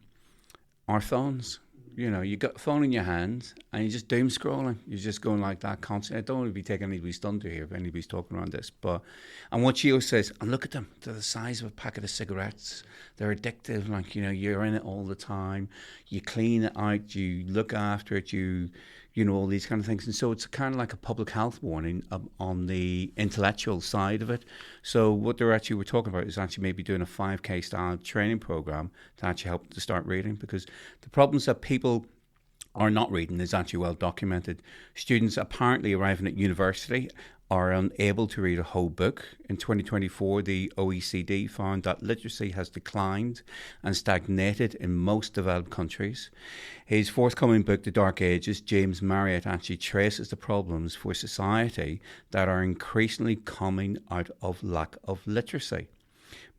are phones. You got a phone in your hand and you're just doom scrolling. You're just going like that constantly. I don't want to be taking anybody's thunder here if anybody's talking around this. And what she always says, and look at them, they're the size of a packet of cigarettes. They're addictive. Like, you're in it all the time. You clean it out. You look after it. All these kind of things. And so it's kind of like a public health warning on the intellectual side of it. So what we're talking about is actually maybe doing a 5K style training program to actually help to start reading, because the problems that people are not reading is actually well documented. Students apparently arriving at university are unable to read a whole book. In 2024, the OECD found that literacy has declined and stagnated in most developed countries. His forthcoming book, The Dark Ages, James Marriott actually traces the problems for society that are increasingly coming out of lack of literacy.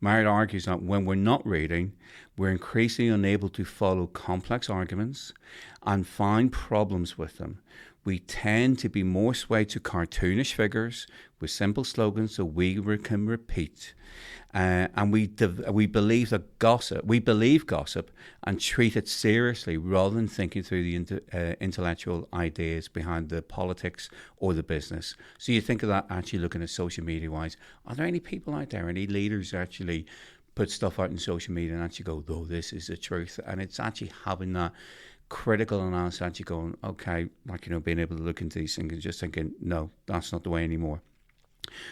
Marriott argues that when we're not reading, we're increasingly unable to follow complex arguments and find problems with them. We tend to be more swayed to cartoonish figures with simple slogans that we can repeat. And we believe gossip and treat it seriously rather than thinking through the intellectual ideas behind the politics or the business. So you think of that actually looking at social media wise. Are there any people out there, any leaders actually put stuff out in social media and actually go, oh, this is the truth? And it's actually having that critical analysis, actually going, okay, being able to look into these things and just thinking, no, that's not the way anymore.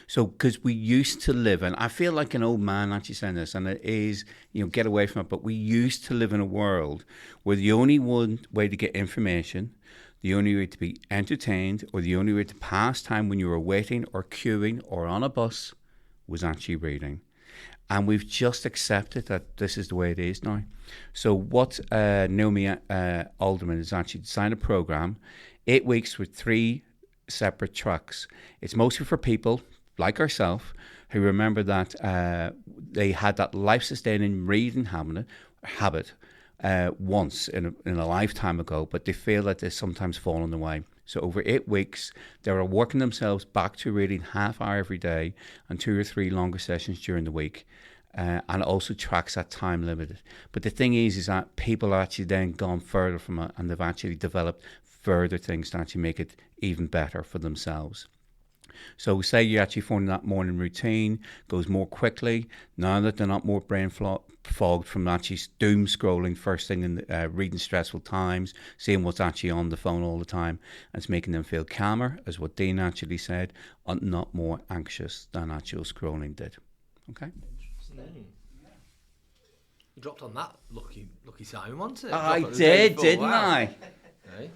So, because we used to live, and I feel like an old man actually saying this, and it is, get away from it, but we used to live in a world where the only one way to get information, the only way to be entertained, or the only way to pass time when you were waiting or queuing or on a bus was actually reading. And we've just accepted that this is the way it is now. So what Naomi Alderman has actually designed a program, 8 weeks with 3 separate tracks. It's mostly for people like ourselves who remember that they had that life-sustaining reading habit once in a lifetime ago, but they feel that they sometimes fall on the way. So over 8 weeks, they are working themselves back to reading half hour every day and 2 or 3 longer sessions during the week. And it also tracks that time limited. But the thing is that people are actually then gone further from it, and they've actually developed further things to actually make it even better for themselves. So say you actually find that morning routine goes more quickly now that they're not more brain fogged from actually doom scrolling first thing in reading stressful times, seeing what's actually on the phone all the time. And it's making them feel calmer, as what Dean actually said, and not more anxious than actual scrolling did. Okay. You dropped on that lucky Simon, wasn't it? I did, didn't I? Hey.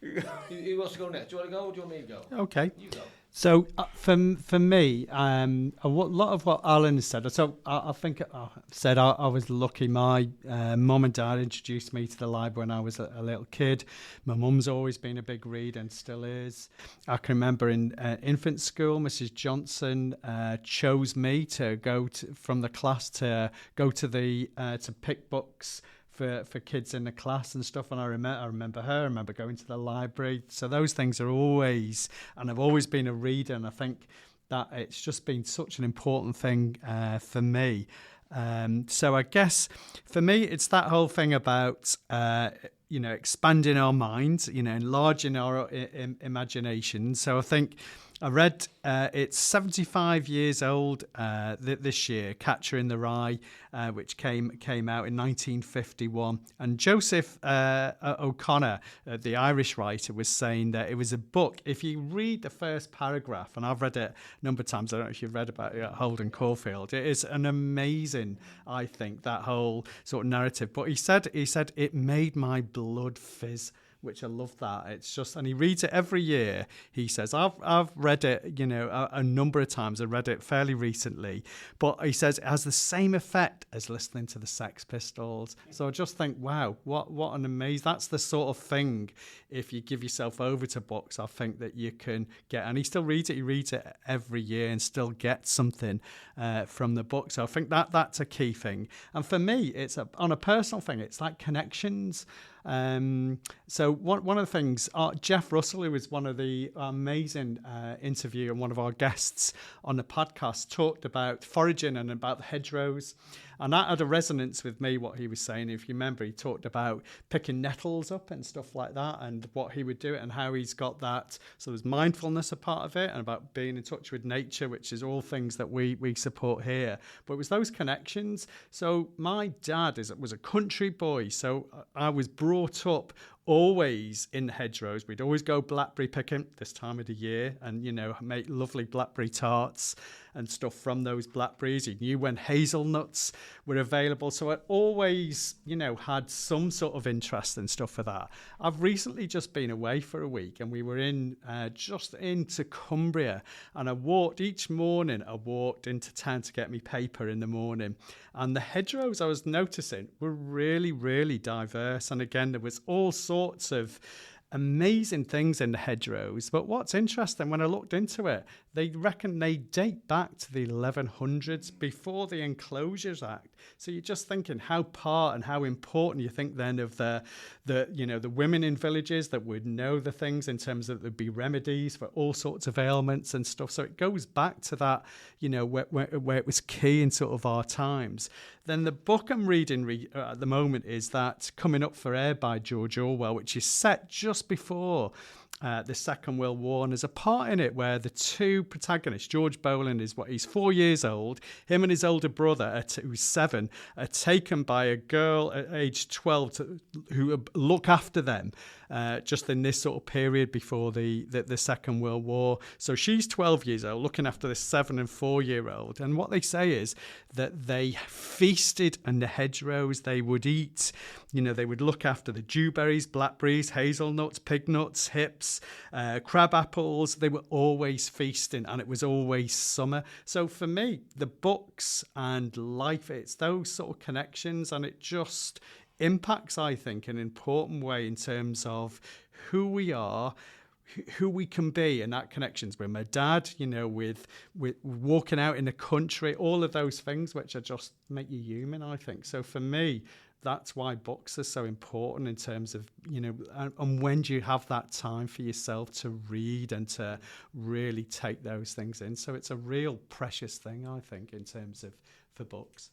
Who wants to go next? Do you want to go or do you want me to go? Okay. You go. So for me, a lot of what Alan said. So I think I said I was lucky. My mum and dad introduced me to the library when I was a little kid. My mum's always been a big reader and still is. I can remember in infant school, Mrs. Johnson chose me to go from the class to go to the to pick books for kids in the class and stuff. And I remember her. I remember going to the library. So those things are always, and I've always been a reader. And I think that it's just been such an important thing for me. So I guess for me, it's that whole thing about, expanding our minds, enlarging our imagination. So I think I read it's 75 years old this year, Catcher in the Rye, which came out in 1951. And Joseph O'Connor, the Irish writer, was saying that it was a book. If you read the first paragraph, and I've read it a number of times, I don't know if you've read about it at Holden Caulfield, it is an amazing, I think, that whole sort of narrative. But he said it made my blood fizz, which I love that. It's just, and he reads it every year. He says, I've read it, a number of times. I read it fairly recently, but he says it has the same effect as listening to the Sex Pistols. So I just think, wow, what an amazing, that's the sort of thing, if you give yourself over to books, I think that you can get, and he still reads it. He reads it every year and still gets something from the book. So I think that's a key thing. And for me, it's on a personal thing, it's like connections. So one of the things, Jeff Russell, who was one of the amazing interview and one of our guests on the podcast, talked about foraging and about the hedgerows. And that had a resonance with me, what he was saying. If you remember, he talked about picking nettles up and stuff like that and what he would do and how he's got that. So there's mindfulness a part of it and about being in touch with nature, which is all things that we support here. But it was those connections. So my dad was a country boy. So I was brought up always in the hedgerows. We'd always go blackberry picking this time of the year and, make lovely blackberry tarts and stuff from those blackberries. He knew when hazelnuts were available. So I always, had some sort of interest and stuff for that. I've recently just been away for a week and we were just into Cumbria, and each morning I walked into town to get me paper in the morning, and the hedgerows I was noticing were really, really diverse. And again, there was all sorts of amazing things in the hedgerows. But what's interesting, when I looked into it, they reckon they date back to the 1100s, before the Enclosures Act. So you're just thinking how part and how important you think then of the women in villages that would know the things in terms of there'd be remedies for all sorts of ailments and stuff. So it goes back to that, where it was key in sort of our times. Then the book I'm reading at the moment is that Coming Up for Air by George Orwell, which is set just before the Second World War, and there's a part in it where the two protagonists, George Boland he's 4 years old, him and his older brother, who's 7, are taken by a girl at age 12 who look after them just in this sort of period before the Second World War. So she's 12 years old looking after this 7 and 4 year old, and what they say is that they feasted in the hedgerows. They would eat, they would look after the dewberries, blackberries, hazelnuts, pignuts, hips, crab apples. They were always feasting, and it was always summer. So for me, the books and life, it's those sort of connections, and it just impacts, I think, in an important way in terms of who we are, who we can be, and that connections with my dad, with walking out in the country, all of those things which are just make you human, I think. So for me, that's why books are so important in terms of, and when do you have that time for yourself to read and to really take those things in. So it's a real precious thing, I think, in terms of for books.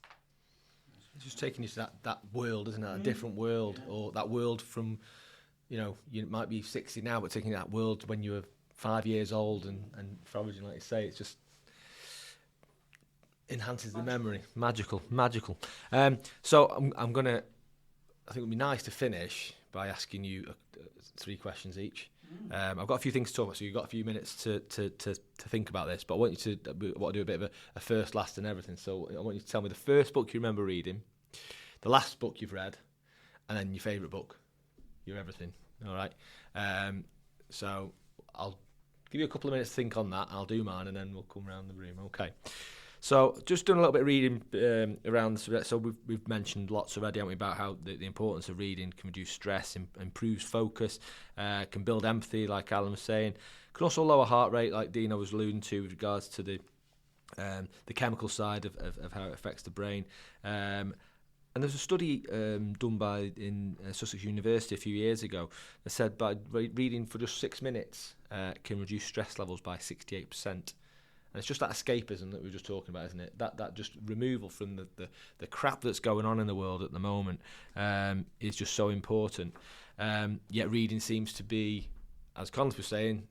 It's just taking you to that world, isn't it? A different world, or that world from, you might be 60 now, but taking that world when you were 5 years old and foraging, like you say, it's just enhances the memory. Magical. So I'm gonna. I think it would be nice to finish by asking you 3 questions each. I've got a few things to talk about, so you've got a few minutes to think about this. But I want you to do a bit of a first, last, and everything. So I want you to tell me the first book you remember reading, the last book you've read, and then your favourite book, your everything. All right. So I'll give you a couple of minutes to think on that. I'll do mine, and then we'll come around the room. Okay. So just doing a little bit of reading around the subject. So we've mentioned lots already, haven't we, about how the importance of reading can reduce stress, improves focus, can build empathy, like Alan was saying, can also lower heart rate, like Dino was alluding to, with regards to the chemical side of how it affects the brain. And there's a study done in Sussex University a few years ago that said by reading for just 6 minutes can reduce stress levels by 68%. And it's just that escapism that we were just talking about, isn't it? That just removal from the crap that's going on in the world at the moment is just so important. Yet reading seems to be, as Colin was saying,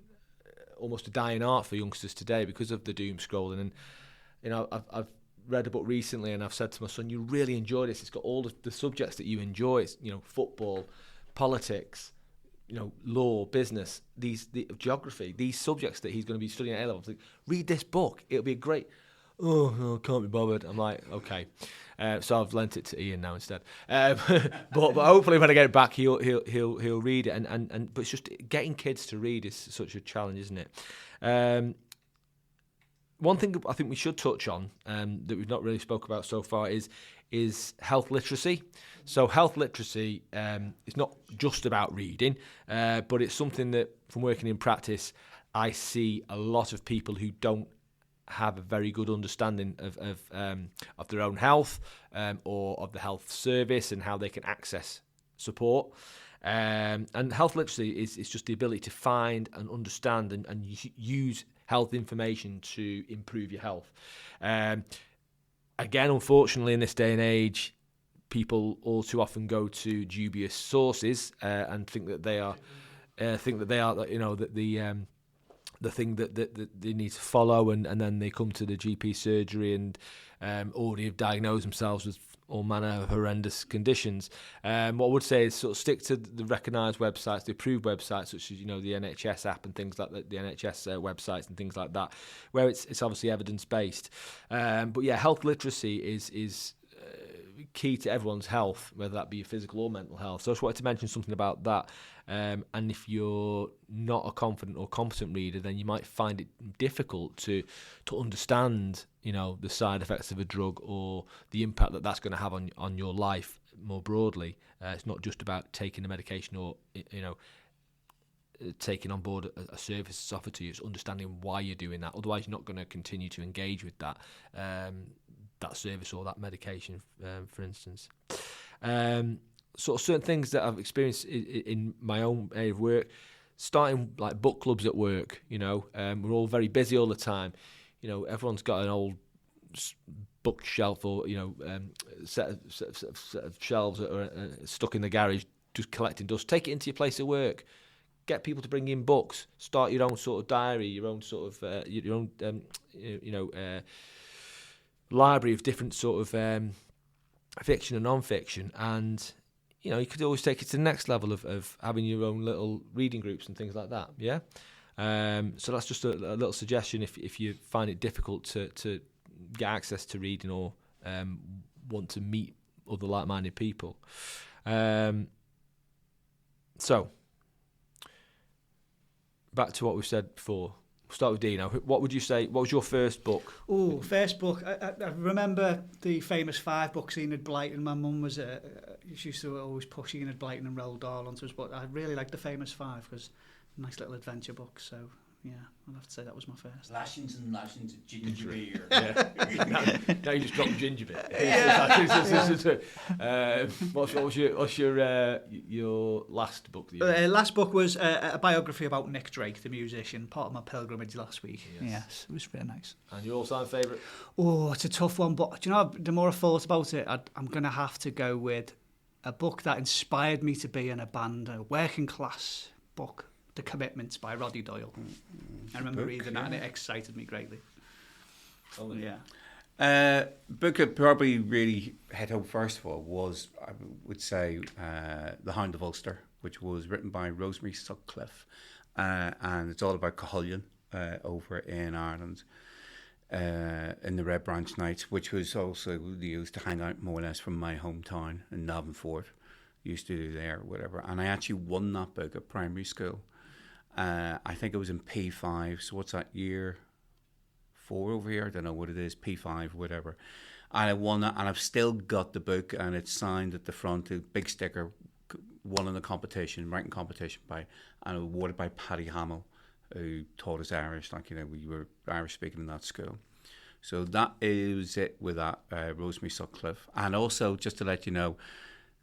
almost a dying art for youngsters today because of the doom scrolling. And you know, I've read a book recently, and I've said to my son, "You really enjoy this. It's got all the subjects that you enjoy. It's, you know, football, politics, you know, law, business, the geography, these subjects that he's going to be studying at A levels. Like, read this book. It'll be great." "Oh, no, can't be bothered." I'm like, okay. So I've lent it to Ian now instead. But hopefully when I get it back, he'll read it. And but it's just getting kids to read is such a challenge, isn't it? One thing I think we should touch on that we've not really spoke about so far is health literacy. So health literacy is not just about reading, but it's something that, from working in practice, I see a lot of people who don't have a very good understanding of their own health or of the health service and how they can access support. And health literacy is just the ability to find and understand and use health information to improve your health. Again, unfortunately, in this day and age, people all too often go to dubious sources and think that they are, you know, the thing that they need to follow, and then they come to the GP surgery and already have diagnosed themselves with all manner of horrendous conditions. What I would say is sort of stick to the recognised websites, the approved websites, such as, you know, the NHS app and things like that, the NHS websites and things like that, where it's obviously evidence-based. But yeah, health literacy is key to everyone's health, whether that be physical or mental health. So I just wanted to mention something about that. And if you're not a confident or competent reader, then you might find it difficult to understand, you know, the side effects of a drug or the impact that that's going to have on your life more broadly. It's not just about taking a medication or, you know, taking on board a service that's offered to you. It's understanding why you're doing that. Otherwise, you're not going to continue to engage with that service or that medication, for instance. Sort of certain things that I've experienced in my own area of work, starting like book clubs at work. You know, we're all very busy all the time. You know, everyone's got an old bookshelf or, you know, set of shelves that are stuck in the garage, just collecting dust. Take it into your place of work. Get people to bring in books. Start your own sort of diary, your own sort of your own library of different sort of fiction and non-fiction, and you know, you could always take it to the next level of having your own little reading groups and things like that. Yeah. So that's just a little suggestion if you find it difficult to get access to reading or want to meet other like-minded people. So back to what we've said before. We'll start with Dino. What would you say? What was your first book? Oh, first book. I remember the famous 5 books Enid Blyton. My mum was she used to always push Enid Blyton and Roald Dahl onto us, but I really liked the famous 5 because nice little adventure book. So yeah, I'll have to say that was my first. Lashings and lashings of ginger beer. Now you just dropped the ginger bit. What's your last book? Last book was a biography about Nick Drake, the musician, part of my pilgrimage last week. Yes, it was really nice. And your all-time favourite? Oh, it's a tough one, but do you know, the more I thought about it, I'm going to have to go with a book that inspired me to be in a band, a working class book, The Commitments by Roddy Doyle. I remember reading that and it excited me greatly. Yeah. Book that probably really hit home first of all was, I would say, The Hound of Ulster, which was written by Rosemary Sutcliffe, and it's all about Cuchulainn over in Ireland, in the Red Branch Knights, which was also used to hang out more or less from my hometown in Navanfort. Used to do there, whatever. And I actually won that book at primary school. I think it was in P5, so what's that, year 4 over here? I don't know what it is, P5, whatever. And I won that, and I've still got the book, and it's signed at the front, a big sticker, won in the competition, writing competition and awarded by Paddy Hamill, who taught us Irish, like, you know, we were Irish speaking in that school. So that is it with that, Rosemary Sutcliffe. And also, just to let you know,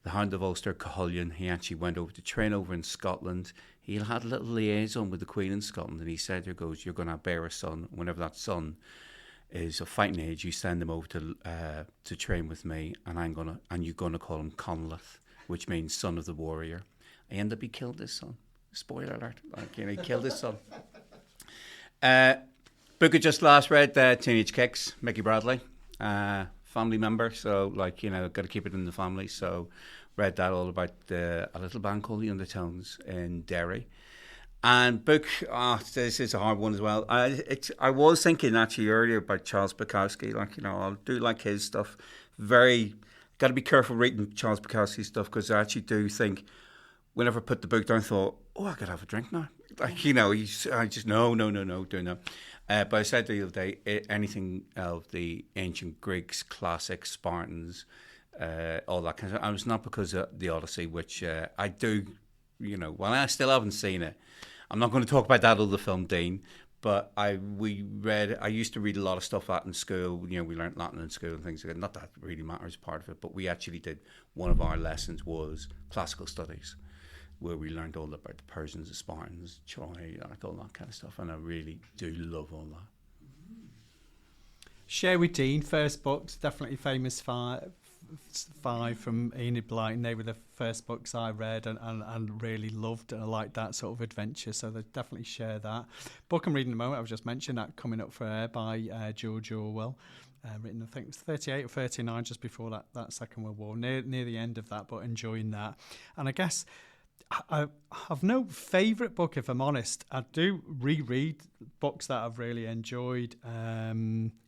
the Hound of Ulster, Cuchulainn, he actually went over to train over in Scotland. He had a little liaison with the Queen in Scotland, and he said, you're going to bear a son. Whenever that son is of fighting age, you send him over to train with me, and you're gonna call him Conleth, which means son of the warrior. I end up he killed his son. Spoiler alert! He killed his son. Book I just last read, Teenage Kicks, Mickey Bradley, family member. So got to keep it in the family. So read that all about a little band called the Undertones in Derry. And book, this is a hard one as well. I was thinking actually earlier about Charles Bukowski. I do like his stuff. Got to be careful reading Charles Bukowski stuff, because I actually do think whenever I put the book down, I thought, I could have a drink now. I just no, doing that. But I said the other day, anything of the ancient Greeks, classics, Spartans, all that kind of stuff. And it's not because of the Odyssey, which I do, while I still haven't seen it. I'm not going to talk about that other film, Dean, but I used to read a lot of stuff out in school. We learnt Latin in school and things like that. Not that really matters part of it, but we actually did, one of our lessons was classical studies, where we learned all about the Persians, the Spartans, Troy, all that kind of stuff. And I really do love all that. Share with Dean, first books, definitely famous five from Enid Blyton. They were the first books I read and really loved, and I liked that sort of adventure, so they definitely share that. Book I'm reading at the moment, I was just mentioning that, Coming Up for Air by George Orwell, written I think it was 38 or 39, just before that Second World War, near the end of that, but enjoying that. And I guess I have no favourite book, if I'm honest. I do reread books that I've really enjoyed.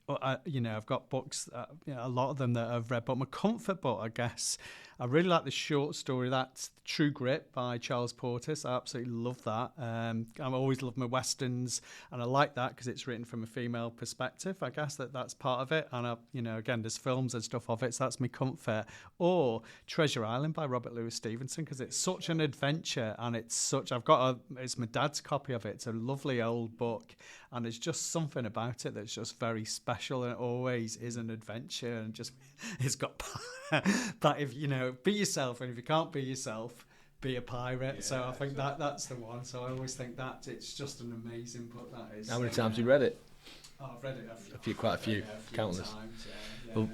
I've got books, a lot of them that I've read, but my comfort book, I guess, I really like the short story, that's True Grit by Charles Portis. I absolutely love that. I've always loved my westerns, and I like that because it's written from a female perspective. I guess that's part of it. And again, there's films and stuff of it, so that's my comfort. Or Treasure Island by Robert Louis Stevenson, because it's such an adventure, and it's my dad's copy of it. It's a lovely old book, and there's just something about it that's just very special, and it always is an adventure, and just it's got that if be yourself, and if you can't be yourself, be a pirate. So I think that's the one. So I always think that it's just an amazing book. That is. How many times have you read it? I've read it quite a few, countless. Times, yeah.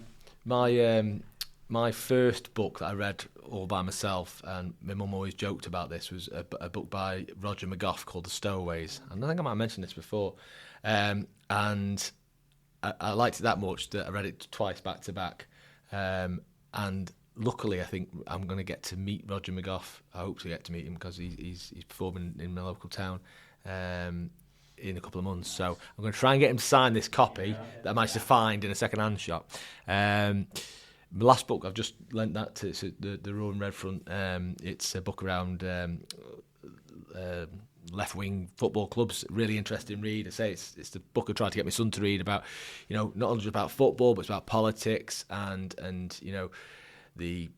Well, my first book that I read all by myself, and my mum always joked about this, was a book by Roger McGough called The Stowaways. And I think I might have mentioned this before. And I liked it that much that I read it twice back to back. And luckily, I think I'm going to get to meet Roger McGough. I hope to get to meet him, because he's performing in my local town in a couple of months. So I'm going to try and get him to sign this copy that I managed to find in a second-hand shop. My last book, I've just lent that to the Roaring Red Front. It's a book around left-wing football clubs. Really interesting read. I say it's the book I tried to get my son to read about, not only about football, but it's about politics and the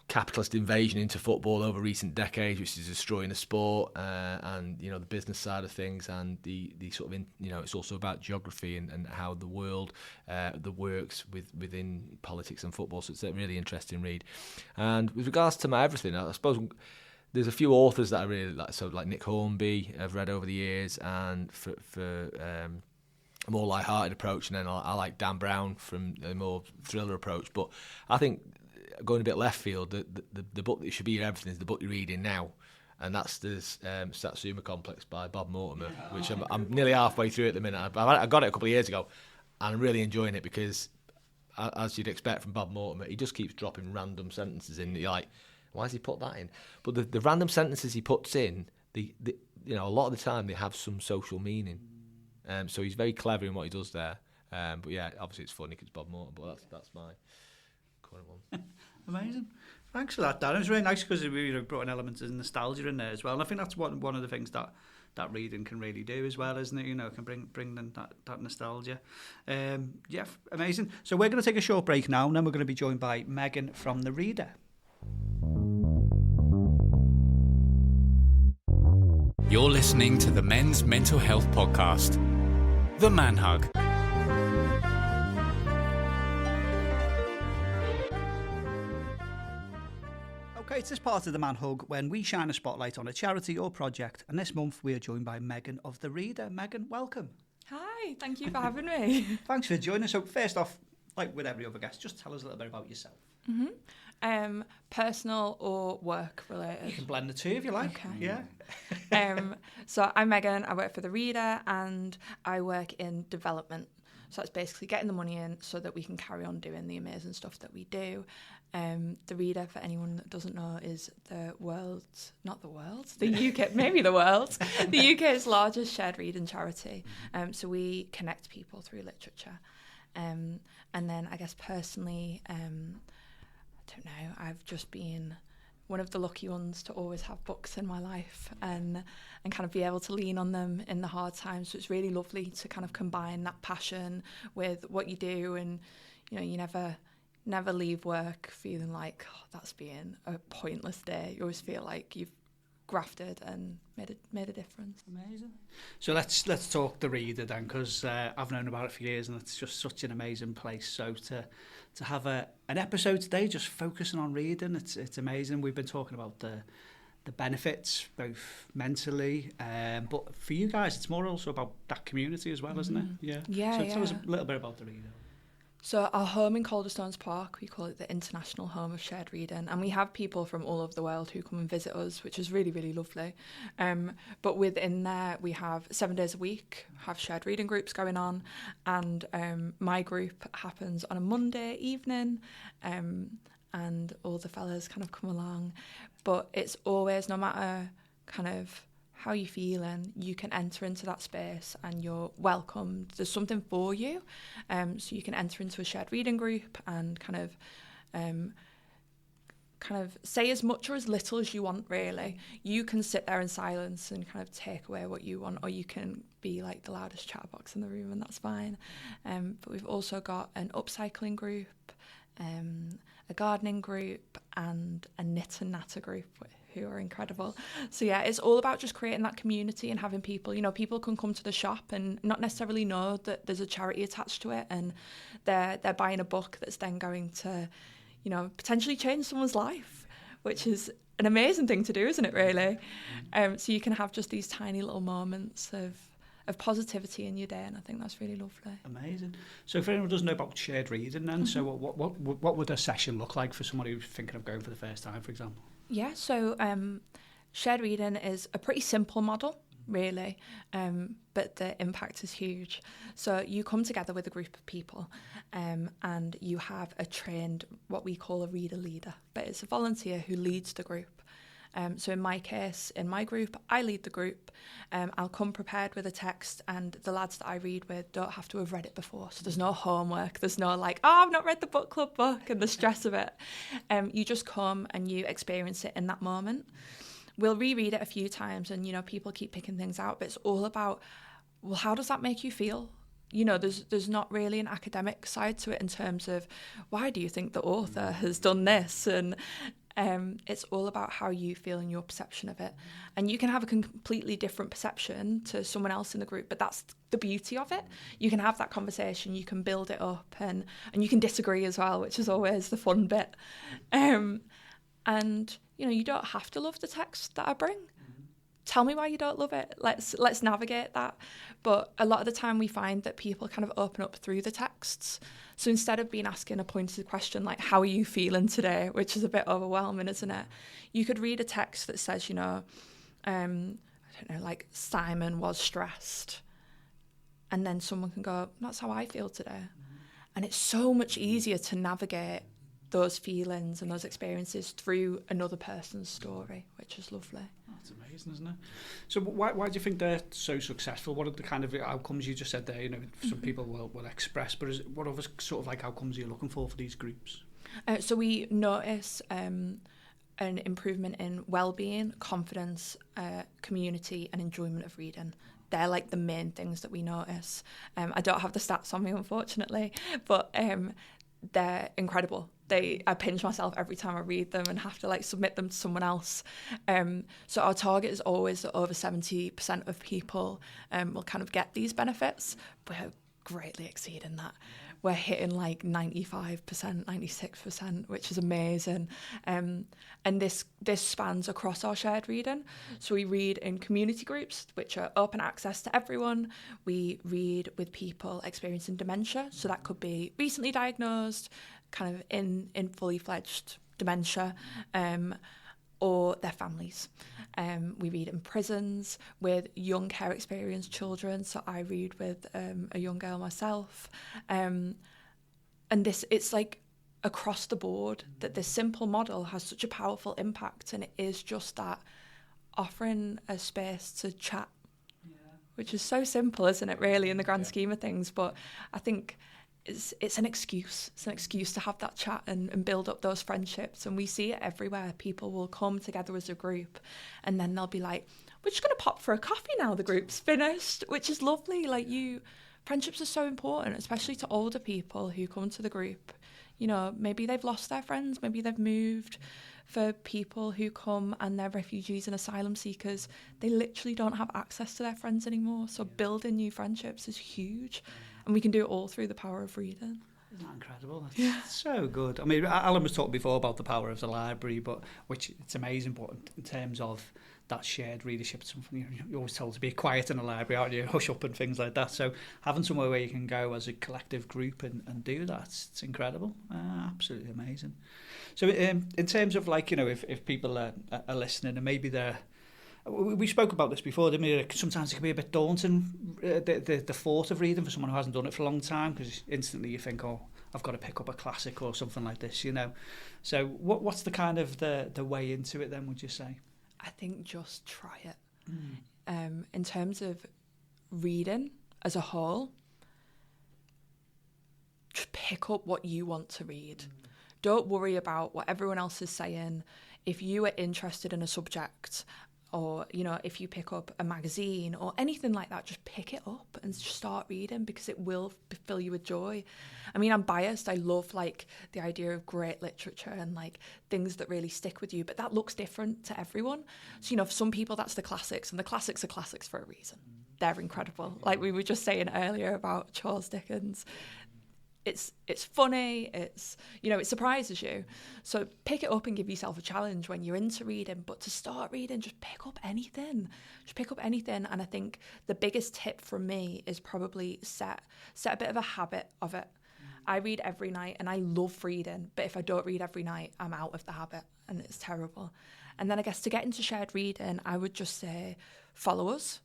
capitalist invasion into football over recent decades, which is destroying the sport, and the business side of things, and the sort of it's also about geography and how the world that works within politics and football. So it's a really interesting read. And with regards to my everything, I suppose there's a few authors that I really like. So like Nick Hornby, I've read over the years, and for a more light-hearted approach, and then I like Dan Brown from a more thriller approach. But I think, going a bit left field, the book that should be your everything is the book you're reading now, and that's the Satsuma Complex by Bob Mortimer, which I'm nearly halfway through at the minute. I got it a couple of years ago, and I'm really enjoying it because, as you'd expect from Bob Mortimer, he just keeps dropping random sentences in. You're like, why has he put that in? But the random sentences he puts in, a lot of the time they have some social meaning. So he's very clever in what he does there. But yeah, obviously it's funny because Bob Mortimer, but that's my current one. Amazing. Thanks for that, Dan. It was really nice because we brought an element of nostalgia in there as well. And I think that's one of the things that reading can really do as well, isn't it? It can bring in that nostalgia. Amazing. So we're going to take a short break now, and then we're going to be joined by Megan from The Reader. You're listening to the Men's Mental Health Podcast, The Man Hug. Okay, it's this part of the Man Hug when we shine a spotlight on a charity or project, and this month we are joined by Megan of The Reader. Megan, welcome. Hi, thank you for having me. Thanks for joining us. So first off, like with every other guest, just tell us a little bit about yourself. Personal or work related? You can blend the two if you like. Okay. Yeah. So I'm Megan, I work for The Reader and I work in development. So that's basically getting the money in so that we can carry on doing the amazing stuff that we do. The Reader, for anyone that doesn't know, is the UK, maybe the world's, the UK's largest shared reading charity. So we connect people through literature. And then I guess personally, I don't know, I've just been one of the lucky ones to always have books in my life and kind of be able to lean on them in the hard times. So it's really lovely to kind of combine that passion with what you do, and you know, you never leave work feeling like that's been a pointless day. You always feel like you've grafted and made a difference. Amazing. So let's talk The Reader then, because I've known about it for years and it's just such an amazing place. So to have an episode today just focusing on reading, it's amazing. We've been talking about the benefits both mentally, but for you guys it's more also about that community as well, isn't it? Yeah. So tell us a little bit about The Reader. So our home in Calderstones Park, we call it the International Home of Shared Reading, and we have people from all over the world who come and visit us, which is really, really lovely. But within there, we have 7 days a week, have shared reading groups going on, and my group happens on a Monday evening, and all the fellas kind of come along. But it's always, no matter kind of how you feeling, you can enter into that space and you're welcomed. There's something for you, so you can enter into a shared reading group and kind of say as much or as little as you want, really. You can sit there in silence and kind of take away what you want, or you can be like the loudest chatterbox in the room, and that's fine. But we've also got an upcycling group, a gardening group, and a knit and natter group, who are incredible. So yeah, it's all about just creating that community and having people, you know, people can come to the shop and not necessarily know that there's a charity attached to it, and they're buying a book that's then going to, you know, potentially change someone's life, which is an amazing thing to do, isn't it, really? So you can have just these tiny little moments of positivity in your day, and I think that's really lovely. Amazing. So if anyone doesn't know about shared reading then, so what would a session look like for someone who's thinking of going for the first time, for example? Yeah, so shared reading is a pretty simple model, really, but the impact is huge. So you come together with a group of people, and you have a trained, what we call a reader leader, but it's a volunteer who leads the group. So in my case, in my group, I lead the group. I'll come prepared with a text, and the lads that I read with don't have to have read it before. So there's no homework. There's no like, I've not read the book club book and the stress of it. You just come and you experience it in that moment. We'll reread it a few times, and, you know, people keep picking things out, but it's all about, well, how does that make you feel? You know, there's not really an academic side to it in terms of why do you think the author has done this, and it's all about how you feel and your perception of it. And you can have a completely different perception to someone else in the group, but that's the beauty of it. You can have that conversation, you can build it up, and you can disagree as well, which is always the fun bit. And, you know, you don't have to love the text that I bring. Tell me why you don't love it. Let's navigate that. But a lot of the time we find that people kind of open up through the texts. So instead of being asking a pointed question like, how are you feeling today, which is a bit overwhelming, isn't it? You could read a text that says, you know, I don't know, like Simon was stressed. And then someone can go, that's how I feel today. And it's so much easier to navigate those feelings and those experiences through another person's story, which is lovely. That's amazing, isn't it? So why do you think they're so successful? What are the kind of outcomes you just said there? You know, some people will express, but what other sort of like outcomes are you looking for these groups? So we notice an improvement in wellbeing, confidence, community, and enjoyment of reading. They're like the main things that we notice. I don't have the stats on me, unfortunately, but they're incredible. I pinch myself every time I read them and have to like submit them to someone else. So our target is always that over 70% of people will kind of get these benefits. We're greatly exceeding that. we're hitting like 95%, 96%, which is amazing. And this spans across our shared reading. So we read in community groups, which are open access to everyone. We read with people experiencing dementia. So that could be recently diagnosed, kind of in fully fledged dementia, or their families. We read in prisons with young care experienced children. So I read with a young girl myself. And it's like across the board that this simple model has such a powerful impact, and it is just that offering a space to chat, which is so simple, isn't it, really, in the grand scheme of things. But I think it's an excuse. It's an excuse to have that chat and build up those friendships. And we see it everywhere. People will come together as a group, and then they'll be like, we're just going to pop for a coffee now the group's finished, which is lovely. Like, friendships are so important, especially to older people who come to the group. You know, maybe they've lost their friends, maybe they've moved. For people who come and they're refugees and asylum seekers, they literally don't have access to their friends anymore. So building new friendships is huge. And we can do it all through the power of reading. Isn't that incredible? That's so good. I mean, Alan was talking before about the power of the library, which it's amazing, but in terms of that shared readership, it's something you're always told to be quiet in a library, aren't you? Hush up and things like that. So having somewhere where you can go as a collective group and do that, it's incredible. Absolutely amazing. So in terms of, like, you know, if people are listening and maybe we spoke about this before, didn't we? Sometimes it can be a bit daunting, the thought of reading for someone who hasn't done it for a long time, because instantly you think, oh, I've got to pick up a classic or something like this, you know. So what's the kind of the way into it then, would you say? I think just try it. In terms of reading as a whole, just pick up what you want to read. Don't worry about what everyone else is saying. If you are interested in a subject, or, you know, if you pick up a magazine or anything like that, just pick it up and start reading, because it will fill you with joy. I mean, I'm biased. I love, like, the idea of great literature and, like, things that really stick with you, but that looks different to everyone. So, you know, for some people, that's the classics, and the classics are classics for a reason. They're incredible. Like we were just saying earlier about Charles Dickens. It's funny, it's, you know, it surprises you. So pick it up and give yourself a challenge when you're into reading. But to start reading, just pick up anything. Just pick up anything. And I think the biggest tip from me is probably set a bit of a habit of it. I read every night and I love reading, but if I don't read every night, I'm out of the habit and it's terrible. And then I guess to get into shared reading, I would just say follow us.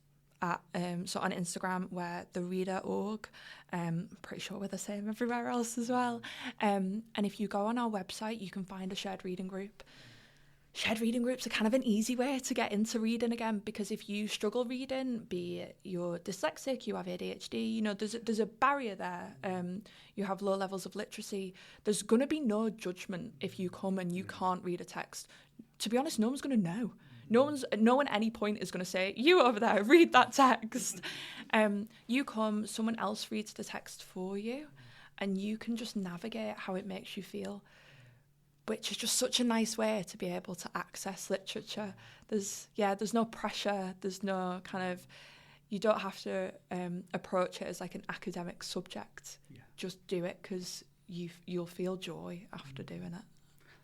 So on Instagram, we're thereader.org. Pretty sure we're the same everywhere else as well. And if you go on our website, you can find a shared reading group. Shared reading groups are kind of an easy way to get into reading again, because if you struggle reading, be it you're dyslexic, you have ADHD, you know, there's a barrier there. You have low levels of literacy. There's going to be no judgment if you come and you can't read a text. To be honest, no one's going to know. No one at any point is going to say, you over there, read that text. You come, someone else reads the text for you, and you can just navigate how it makes you feel, which is just such a nice way to be able to access literature. There's no pressure. There's no kind of, you don't have to approach it as like an academic subject. Yeah. Just do it because you'll feel joy after doing it.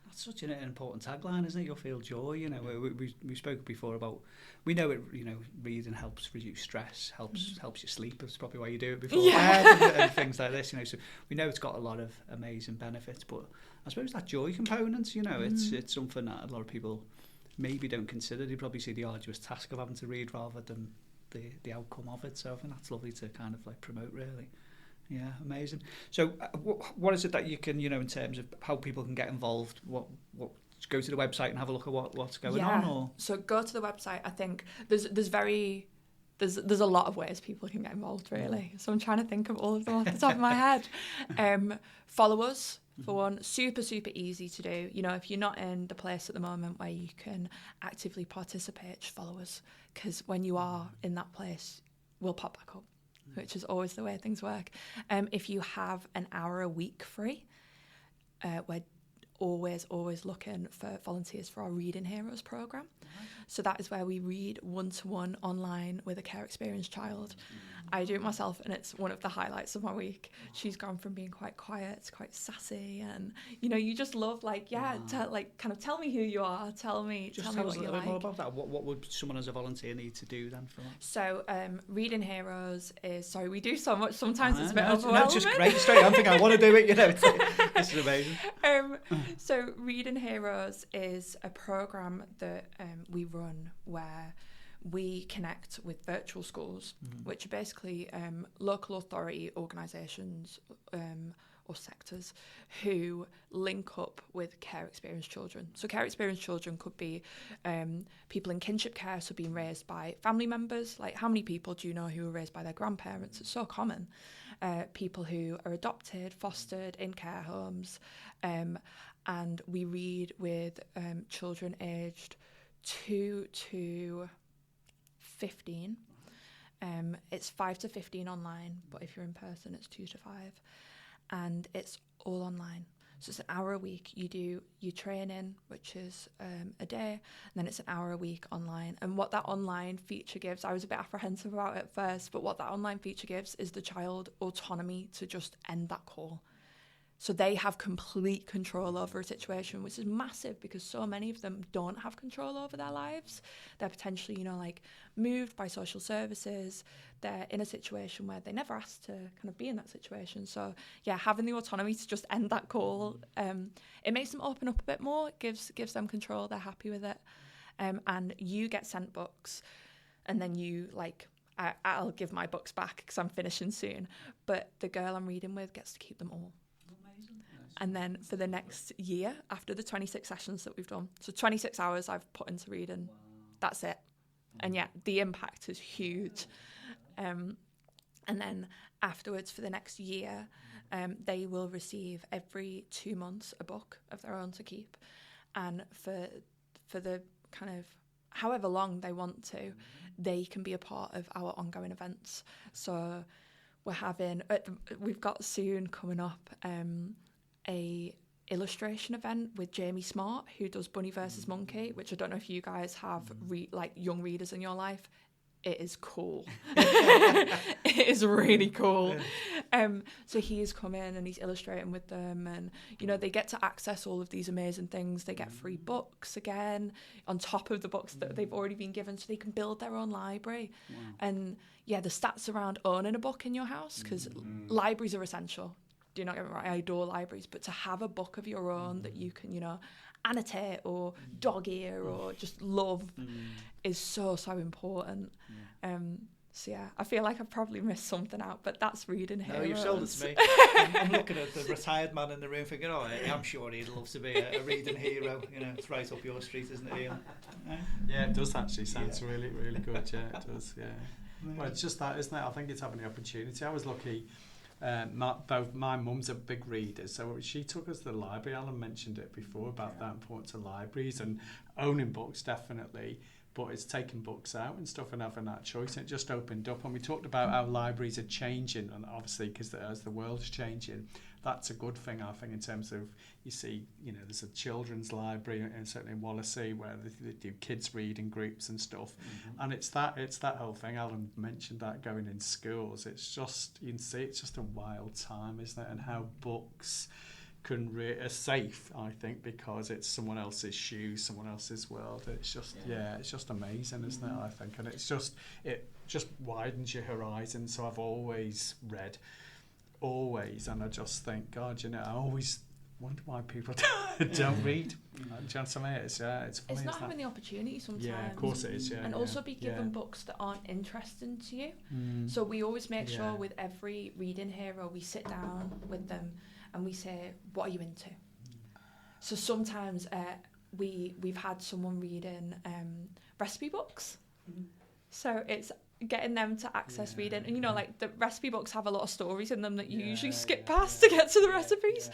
That's such an important tagline, isn't it? You'll feel joy. You know, we spoke before about, we know it. You know, reading helps reduce stress, helps you sleep. That's probably why you do it before bed and things like this. You know, so we know it's got a lot of amazing benefits. But I suppose that joy component, you know, it's something that a lot of people maybe don't consider. They probably see the arduous task of having to read rather than the outcome of it. So I think that's lovely to kind of like promote, really. Yeah, amazing. So what is it that you can, you know, in terms of how people can get involved, what go to the website and have a look at what's going on? Or? So go to the website. I think there's a lot of ways people can get involved, really. So I'm trying to think of all of them off the top of my head. Follow us, for one. Super, super easy to do. You know, if you're not in the place at the moment where you can actively participate, just follow us. Because when you are in that place, we'll pop back up, which is always the way things work. If you have an hour a week free, we're always looking for volunteers for our Reading Heroes programme. So that is where we read one-to-one online with a care experienced child. I do it myself, and it's one of the highlights of my week. She's gone from being quite quiet to quite sassy, and you just love tell me who you are, tell me Just tell tell me us what a you little bit like. more about that. What would someone as a volunteer need to do then for that? So Reading Heroes is, sorry, we do so much, sometimes it's a bit overwhelming. No, it's just great, straight on, think I want to do it, this is amazing. So Reading Heroes is a programme that we run where we connect with virtual schools, which are basically local authority organisations or sectors who link up with care experienced children. So care experienced children could be people in kinship care, so being raised by family members. Like, how many people do you know who were raised by their grandparents? It's so common. People who are adopted, fostered, in care homes. And we read with children aged 2 to 15. It's 5 to 15 online, but if you're in person, it's 2 to 5. And it's all online. So it's an hour a week. You do your training, which is a day, and then it's an hour a week online. And what that online feature gives, I was a bit apprehensive about it at first, but what that online feature gives is the child autonomy to just end that call. So they have complete control over a situation, which is massive because so many of them don't have control over their lives. They're potentially, moved by social services. They're in a situation where they never asked to kind of be in that situation. So, having the autonomy to just end that call, it makes them open up a bit more. It gives them control. They're happy with it. And you get sent books, and then you, I'll give my books back because I'm finishing soon. But the girl I'm reading with gets to keep them all. And then for the next year, after the 26 sessions that we've done, so 26 hours I've put into reading, that's it. And the impact is huge. And then afterwards, for the next year, they will receive every 2 months a book of their own to keep. And for the kind of however long they want to, they can be a part of our ongoing events. So we've got soon coming up a illustration event with Jamie Smart, who does Bunny versus Monkey, which I don't know if you guys have young readers in your life. It is cool. It is really cool. So he's come in and he's illustrating with them, and they get to access all of these amazing things. They get free books again on top of the books that they've already been given, so they can build their own library. Wow. And the stats around owning a book in your house, because libraries are essential. Do not get me wrong, I adore libraries, but to have a book of your own that you can, annotate or dog ear or just love is so important. I feel like I've probably missed something out, but that's Reading Heroes. No, you've sold it to me. I'm looking at the retired man in the room thinking, I'm sure he'd love to be a reading hero. It's right up your street, isn't it, Ian? Yeah, it does actually. Sounds really, really good. Yeah, it does, yeah. Well, it's just that, isn't it? I think it's having the opportunity. I was lucky. Both my mum's a big reader, so she took us to the library. Alan mentioned it before about that importance of libraries and owning books, definitely, but it's taking books out and stuff and having that choice, and it just opened up. And we talked about how libraries are changing, and obviously because as the world's changing, that's a good thing, I think, in terms of, you see, there's a children's library, and certainly in Wallasey, where they do kids reading groups and stuff, and it's that whole thing. Alan mentioned that going in schools. It's just, you can see, it's just a wild time, isn't it? And how books are safe, I think, because it's someone else's shoes, someone else's world. It's just, it's just amazing, isn't it? I think, and it just widens your horizon. So I've always read. And I just think, God, I always wonder why people don't read. It's funny. It's not having the opportunity sometimes. Yeah, of course it is. Yeah, and also be given books that aren't interesting to you. So we always make sure with every reading hero, we sit down with them and we say, what are you into? So sometimes we've had someone reading recipe books. So it's getting them to access reading, and the recipe books have a lot of stories in them that you usually skip past to get to the recipes.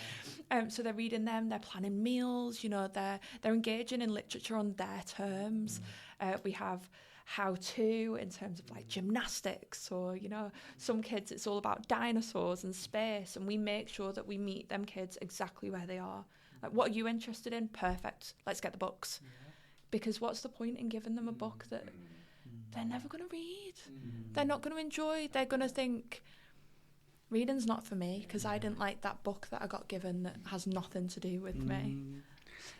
So they're reading them, they're planning meals, they're engaging in literature on their terms. We have how-to in terms of gymnastics, or some kids it's all about dinosaurs and space, and we make sure that we meet them kids exactly where they are. What are you interested in? Perfect, let's get the books. Because what's the point in giving them a book that they're never going to read. They're not going to enjoy. They're going to think, reading's not for me because I didn't like that book that I got given that has nothing to do with me.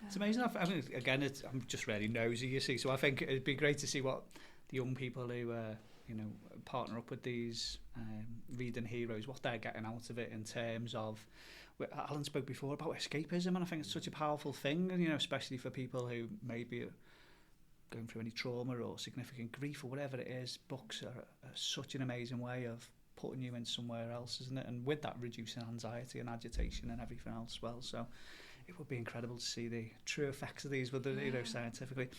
It's amazing. I mean, again, I'm just really nosy, you see. So I think it'd be great to see what the young people who, partner up with these reading heroes, what they're getting out of it in terms of. Alan spoke before about escapism, and I think it's such a powerful thing, and especially for people who maybe are going through any trauma or significant grief or whatever it is. Books are such an amazing way of putting you in somewhere else, isn't it? And with that, reducing anxiety and agitation and everything else as well. So it would be incredible to see the true effects of these, with scientifically.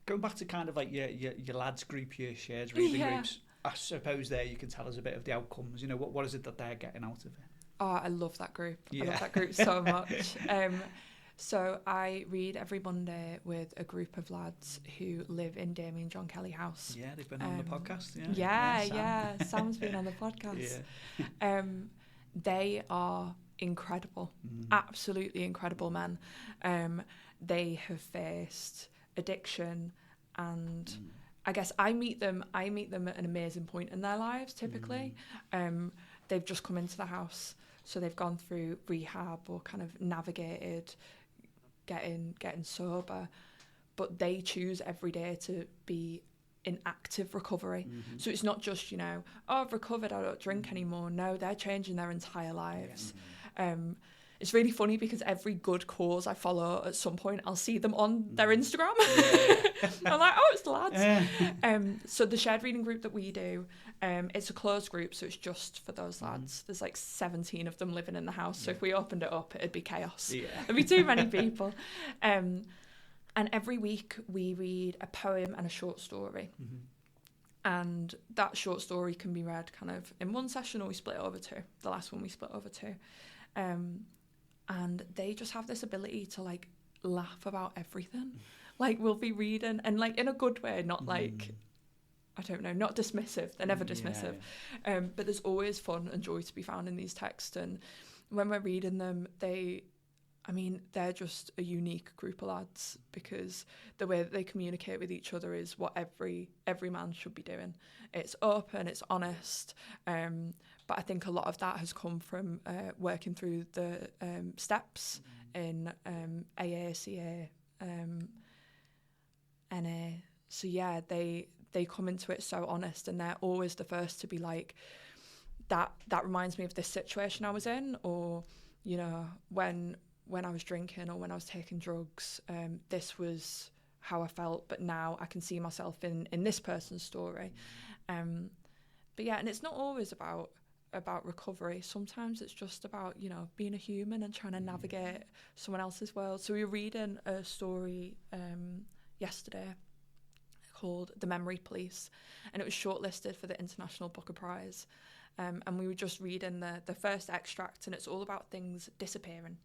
Going back to kind of like your lads group, your shared reading groups. I suppose there you can tell us a bit of the outcomes. What is it that they're getting out of it? Oh, I love that group. I love that group so much. So I read every Monday with a group of lads who live in Damien John Kelly House. Yeah, they've been on the podcast. Yeah. Sam's been on the podcast. They are incredible, absolutely incredible men. They have faced addiction, and I guess I meet them at an amazing point in their lives. Typically, they've just come into the house. So they've gone through rehab or kind of navigated getting sober, but they choose every day to be in active recovery. So it's not just, I've recovered, I don't drink anymore. No, they're changing their entire lives. It's really funny because every good cause I follow, at some point I'll see them on their Instagram. I'm like, oh, it's the lads. So the shared reading group that we do, it's a closed group, so it's just for those lads. There's like 17 of them living in the house, so if we opened it up, it'd be chaos. There'd be too many people. And every week we read a poem and a short story. And that short story can be read kind of in one session, or we split it over two. The last one we split over two. And they just have this ability to like laugh about everything. Like we'll be reading, and like in a good way, not like, I don't know, not dismissive. They're never dismissive. But there's always fun and joy to be found in these texts. And when we're reading them, they're just a unique group of lads, because the way that they communicate with each other is what every man should be doing. It's open, it's honest. But I think a lot of that has come from working through the steps in AA, CA, NA. So yeah, they come into it so honest, and they're always the first to be like, that reminds me of this situation I was in, or when I was drinking or when I was taking drugs, this was how I felt, but now I can see myself in this person's story. But yeah, and it's not always about recovery. Sometimes it's just about, being a human and trying to navigate someone else's world. So we were reading a story yesterday called The Memory Police, and it was shortlisted for the International Booker Prize. And we were just reading the first extract, and it's all about things disappearing.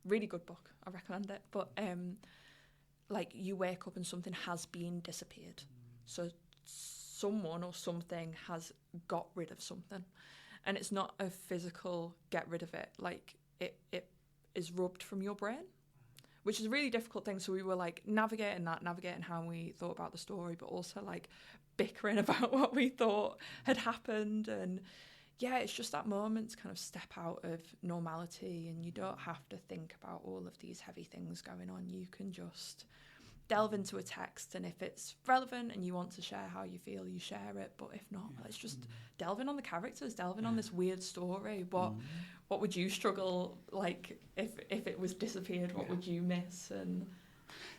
Really good book, I recommend it. But like, you wake up and something has been disappeared. So someone or something has got rid of something. And it's not a physical get rid of it, like it is rubbed from your brain, which is a really difficult thing. So we were like navigating how we thought about the story, but also like bickering about what we thought had happened. And yeah, it's just that moment to kind of step out of normality, and you don't have to think about all of these heavy things going on. You can just delve into a text, and if it's relevant and you want to share how you feel, you share it. But if not, let's just delve in on the characters, delve in on this weird story. What would you struggle like if it was disappeared? What would you miss? And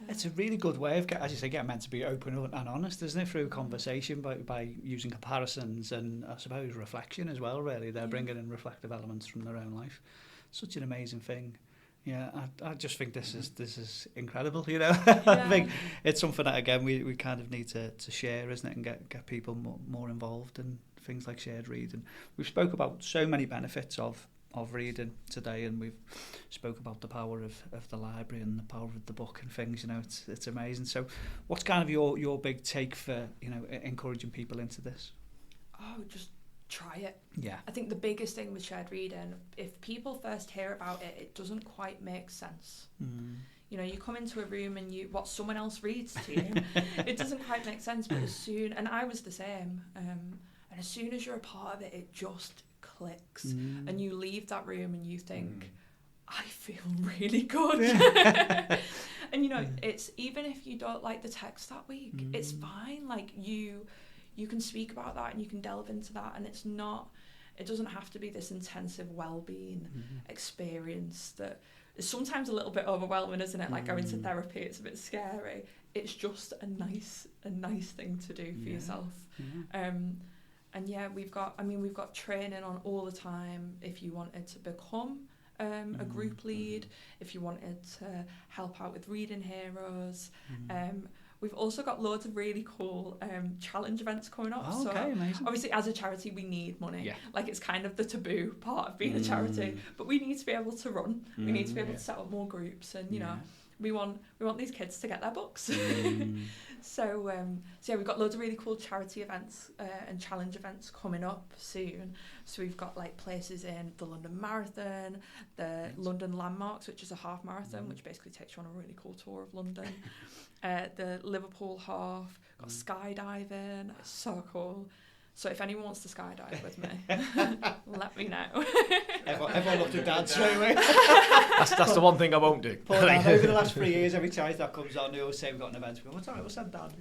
it's a really good way of, as you say, getting meant to be open and honest, isn't it? Through conversation, by using comparisons and I suppose reflection as well. Really, they're bringing in reflective elements from their own life. Such an amazing thing. Yeah, I just think this is incredible. I think it's something that again we kind of need to share, isn't it, and get people more involved in things like shared reading. We've spoke about so many benefits of reading today, and we've spoke about the power of the library and the power of the book and things. It's amazing. So, what's kind of your big take for encouraging people into this? Oh, just try it. Yeah. I think the biggest thing with shared reading, if people first hear about it, it doesn't quite make sense. You know, you come into a room and what someone else reads to you, it doesn't quite make sense. But as soon, and I was the same, and as soon as you're a part of it, it just clicks, and you leave that room and you think, I feel really good. And you know, it's even if you don't like the text that week, it's fine. Like you can speak about that and you can delve into that, and it doesn't have to be this intensive well-being experience that is sometimes a little bit overwhelming, isn't it? Like going to therapy, it's a bit scary. It's just a nice thing to do for yourself. And yeah, we've got training on all the time. If you wanted to become a group lead, if you wanted to help out with reading heroes, we've also got loads of really cool challenge events coming up. Oh, okay, amazing. Obviously, as a charity, we need money. Yeah. Like, it's kind of the taboo part of being a charity, but we need to be able to run. We need to be able to set up more groups, and you know, we want these kids to get their books. So yeah, we've got loads of really cool charity events and challenge events coming up soon. So we've got like places in the London Marathon, the London Landmarks, which is a half marathon, which basically takes you on a really cool tour of London. The Liverpool half, got skydiving, it's so cool. So if anyone wants to skydive with me, let me know. Everyone looked at Dad straight away. That's the one thing I won't do. Poor Dad, over the last 3 years, every time that comes on, they always say we've got an event. We go, what's that, Dad?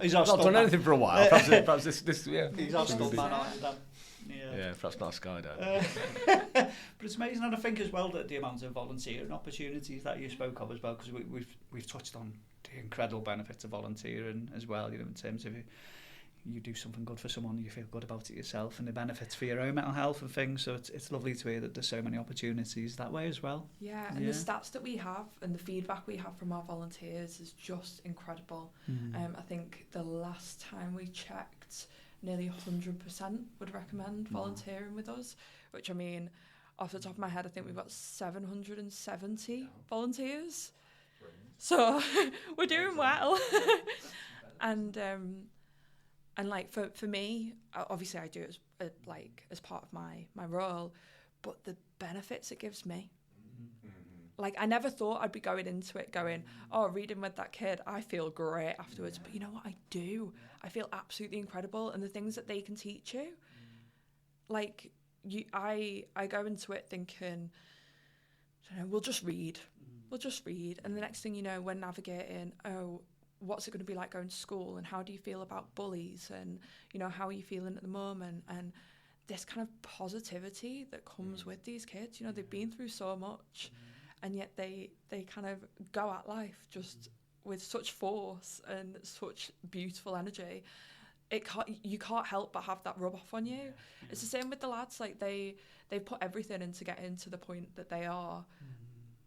He's our not done anything for a while. Perhaps this yeah. He's our stunt man, aren't you, Dan? Yeah, perhaps not a skydive. But it's amazing, and I think as well that the amount of volunteering opportunities that you spoke of as well, because we've touched on the incredible benefits of volunteering as well. You know, in terms of you do something good for someone, you feel good about it yourself, and the benefits for your own mental health and things. So it's lovely to hear that there's so many opportunities that way as well. Yeah, and the stats that we have and the feedback we have from our volunteers is just incredible. I think the last time we checked, nearly 100% would recommend volunteering with us, which, I mean, off the top of my head, I think we've got 770 volunteers. So we're doing well. And like for me, obviously I do it as part of my role, but the benefits it gives me. Like, I never thought I'd be going into it going, oh, reading with that kid, I feel great afterwards. But you know what, I do. I feel absolutely incredible. And the things that they can teach you, like, I go into it thinking, I don't know, we'll just read. And the next thing you know, we're navigating, what's it going to be like going to school, and how do you feel about bullies, and, you know, how are you feeling at the moment? And this kind of positivity that comes with these kids, you know, they've been through so much, and yet they kind of go at life just with such force and such beautiful energy. You can't help but have that rub off on you. It's the same with the lads. Like, they've put everything into getting to the point that they are,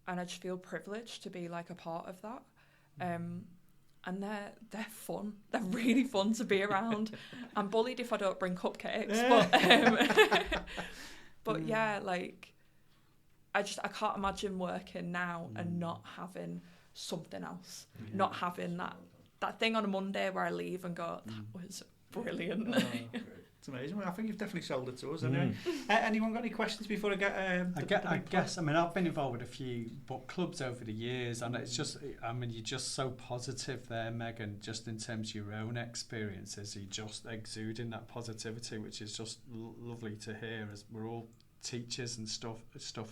and I just feel privileged to be like a part of that. And they're fun. They're really fun to be around. I'm bullied if I don't bring cupcakes, but yeah, like, I can't imagine working now and not having something else, not having that thing on a Monday where I leave and go, that was brilliant. It's amazing. Well, I think you've definitely sold it to us anyway. Anyone got any questions before I get? I guess. I mean, I've been involved with a few book clubs over the years, and it's just, I mean, you're just so positive there, Megan. Just in terms of your own experiences, you're just exuding that positivity, which is just lovely to hear. As we're all teachers and stuff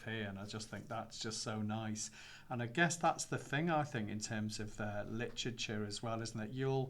here, and I just think that's just so nice. And I guess that's the thing, I think, in terms of literature as well, isn't it?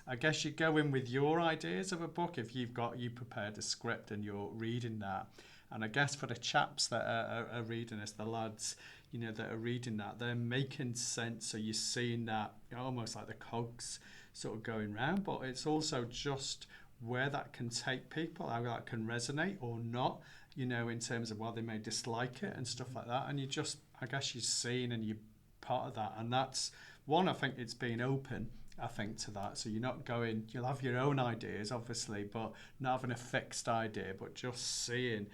I guess you go in with your ideas of a book if you prepared a script and you're reading that. And I guess for the chaps that are reading this, the lads, you know, that are reading that, they're making sense. So you're seeing that, you know, almost like the cogs sort of going round, but it's also just where that can take people, how that can resonate or not, you know, in terms of, well, they may dislike it and stuff like that. And you just, I guess you're seeing and you're part of that. And that's one, I think it's being open, I think, to that. So you're not going, you'll have your own ideas, obviously, but not having a fixed idea, but just seeing.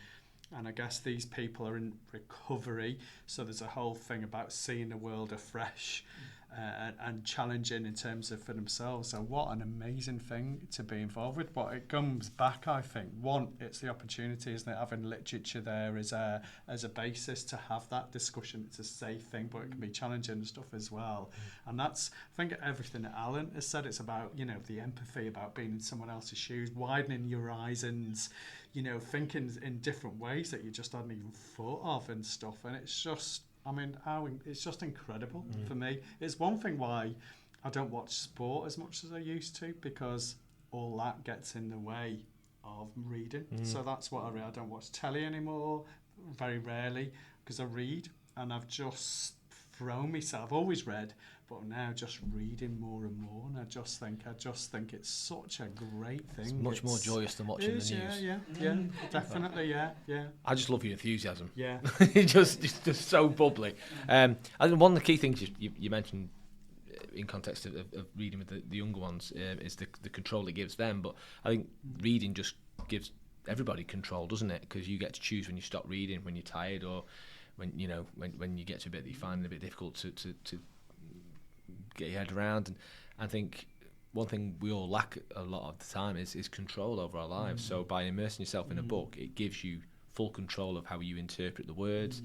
And I guess these people are in recovery. So there's a whole thing about seeing the world afresh and challenging in terms of for themselves. So what an amazing thing to be involved with. But it comes back, I think, one, it's the opportunity, isn't it, having literature there as a basis to have that discussion. It's a safe thing, but it can be challenging and stuff as well. And that's, I think, everything that Alan has said. It's about, you know, the empathy, about being in someone else's shoes, widening your horizons, you know, thinking in different ways that you just hadn't even thought of and stuff. And it's just, I mean, it's just incredible for me. It's one thing why I don't watch sport as much as I used to, because all that gets in the way of reading. So that's what I don't watch telly anymore, very rarely, because I read, and I've just thrown myself. I've always read, but now just reading more and more, and I just think it's such a great thing. It's much more joyous than watching the news. Yeah, definitely, yeah. I just love your enthusiasm. Yeah. It's just so bubbly. I think one of the key things you mentioned in context of reading with the younger ones is the control it gives them. But I think reading just gives everybody control, doesn't it? Because you get to choose when you stop reading, when you're tired, or when you get to a bit that you find it a bit difficult to get your head around. And I think one thing we all lack a lot of the time is control over our lives. So by immersing yourself in a book, it gives you full control of how you interpret the words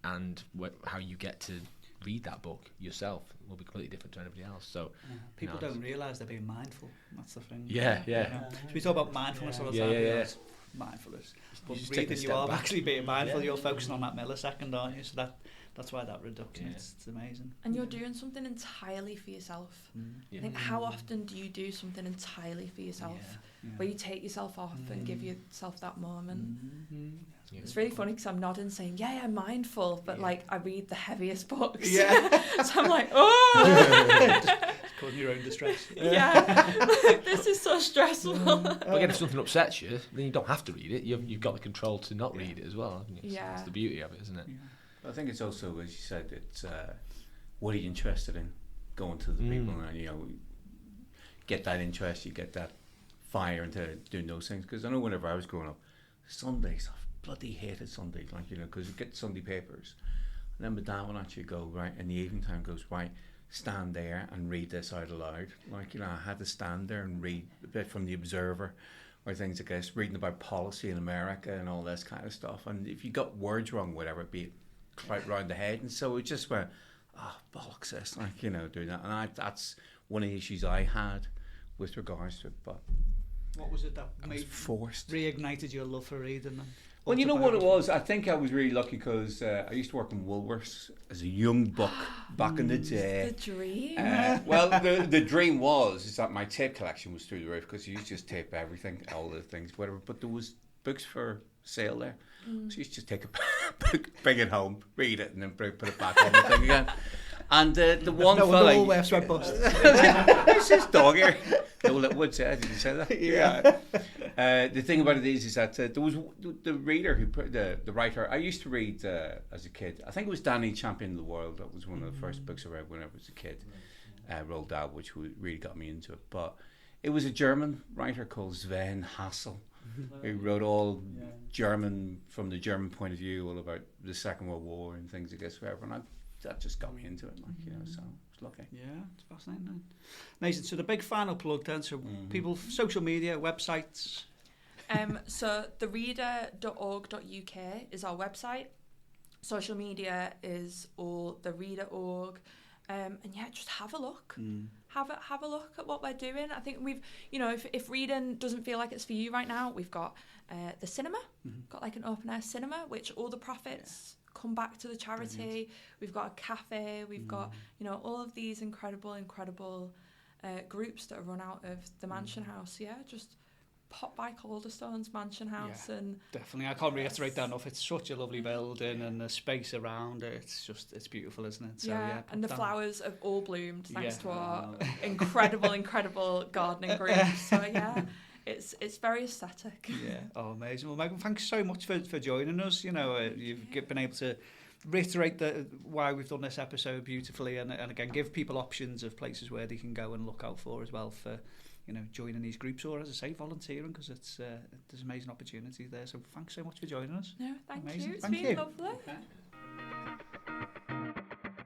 and how you get to read that book yourself. It will be completely different to anybody else. So people don't realise they're being mindful. That's the thing. Yeah. So we talk about mindfulness all the time. Yeah. Mindfulness. But You just take a reading, you step are back. actually being mindful. You're focusing on that millisecond, aren't you? So that's why that reduction, it's amazing. And you're doing something entirely for yourself. I think, how often do you do something entirely for yourself, where you take yourself off and give yourself that moment? It's really funny because I'm nodding saying, I'm mindful, but like I read the heaviest books. So I'm like, It's causing your own distress. This is so stressful. But again, if something upsets you, then you don't have to read it. You've got the control to not read it as well, haven't you? That's the beauty of it, isn't it? I think it's also, as you said, it's what are you interested in? Going to the people and get that interest, you get that fire into doing those things. Because I know whenever I was growing up, Sundays, I bloody hated Sundays, because you get Sunday papers, and then my dad would actually go right in the evening time, goes right, stand there and read this out aloud. I had to stand there and read a bit from the Observer or things like this, reading about policy in America and all this kind of stuff. And if you got words wrong, whatever, it'd be right round the head. And so it just went, bollocks this, doing that. And that's one of the issues I had with regards to it. But what was it that reignited your love for reading then? Well, you know what it was? I think I was really lucky because I used to work in Woolworths as a young buck back in the day. The dream. Well, the dream is that my tape collection was through the roof because you used to just tape everything, all the things, whatever. But there was books for sale there. So you used to just take a book, bring it home, read it, and then put it back on the thing again. And the one fella... No, Woolworths went bust. It's this dog here. No, it would say, did you say that? Yeah. The thing about it is that there was the reader who put the writer. I used to read as a kid. I think it was Danny, Champion of the World. That was one of the first books I read when I was a kid. Roald Dahl, which really got me into it. But it was a German writer called Sven Hassel, who wrote all German from the German point of view, all about the Second World War and things like this, whatever. And that just got me into it, so I was lucky. Yeah, it's fascinating. Amazing. So the big final plug then, so people, social media, websites. So thereader.org.uk is our website. Social media is all thereader.org. And just have a look. Have a look at what we're doing. I think we've, if reading doesn't feel like it's for you right now, we've got the cinema, got like an open air cinema, which all the profits come back to the charity. Brilliant. We've got a cafe. We've got, all of these incredible groups that are run out of the Mansion House. Yeah, just pop by Calderstone's Mansion House and definitely. I can't reiterate that enough. It's such a lovely building and the space around it. It's beautiful, isn't it? So, and the flowers have all bloomed thanks to our incredible gardening group. So it's very aesthetic. Yeah. Oh, amazing. Well, Megan, thanks so much for joining us. You've been able to reiterate why we've done this episode beautifully, and again give people options of places where they can go and look out for as well for joining these groups, or as I say, volunteering, because there's amazing opportunities there. So thanks so much for joining us. No, thank amazing. you. It's been lovely.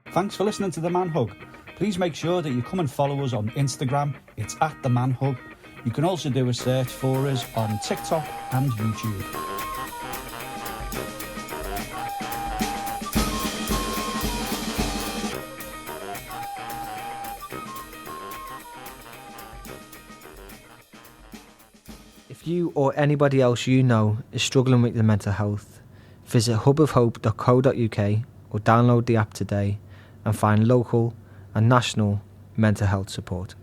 Thanks for listening to The Man Hug. Please make sure that you come and follow us on Instagram. It's @themanhub. You can also do a search for us on TikTok and YouTube. If you or anybody else you know is struggling with their mental health, visit hubofhope.co.uk or download the app today and find local and national mental health support.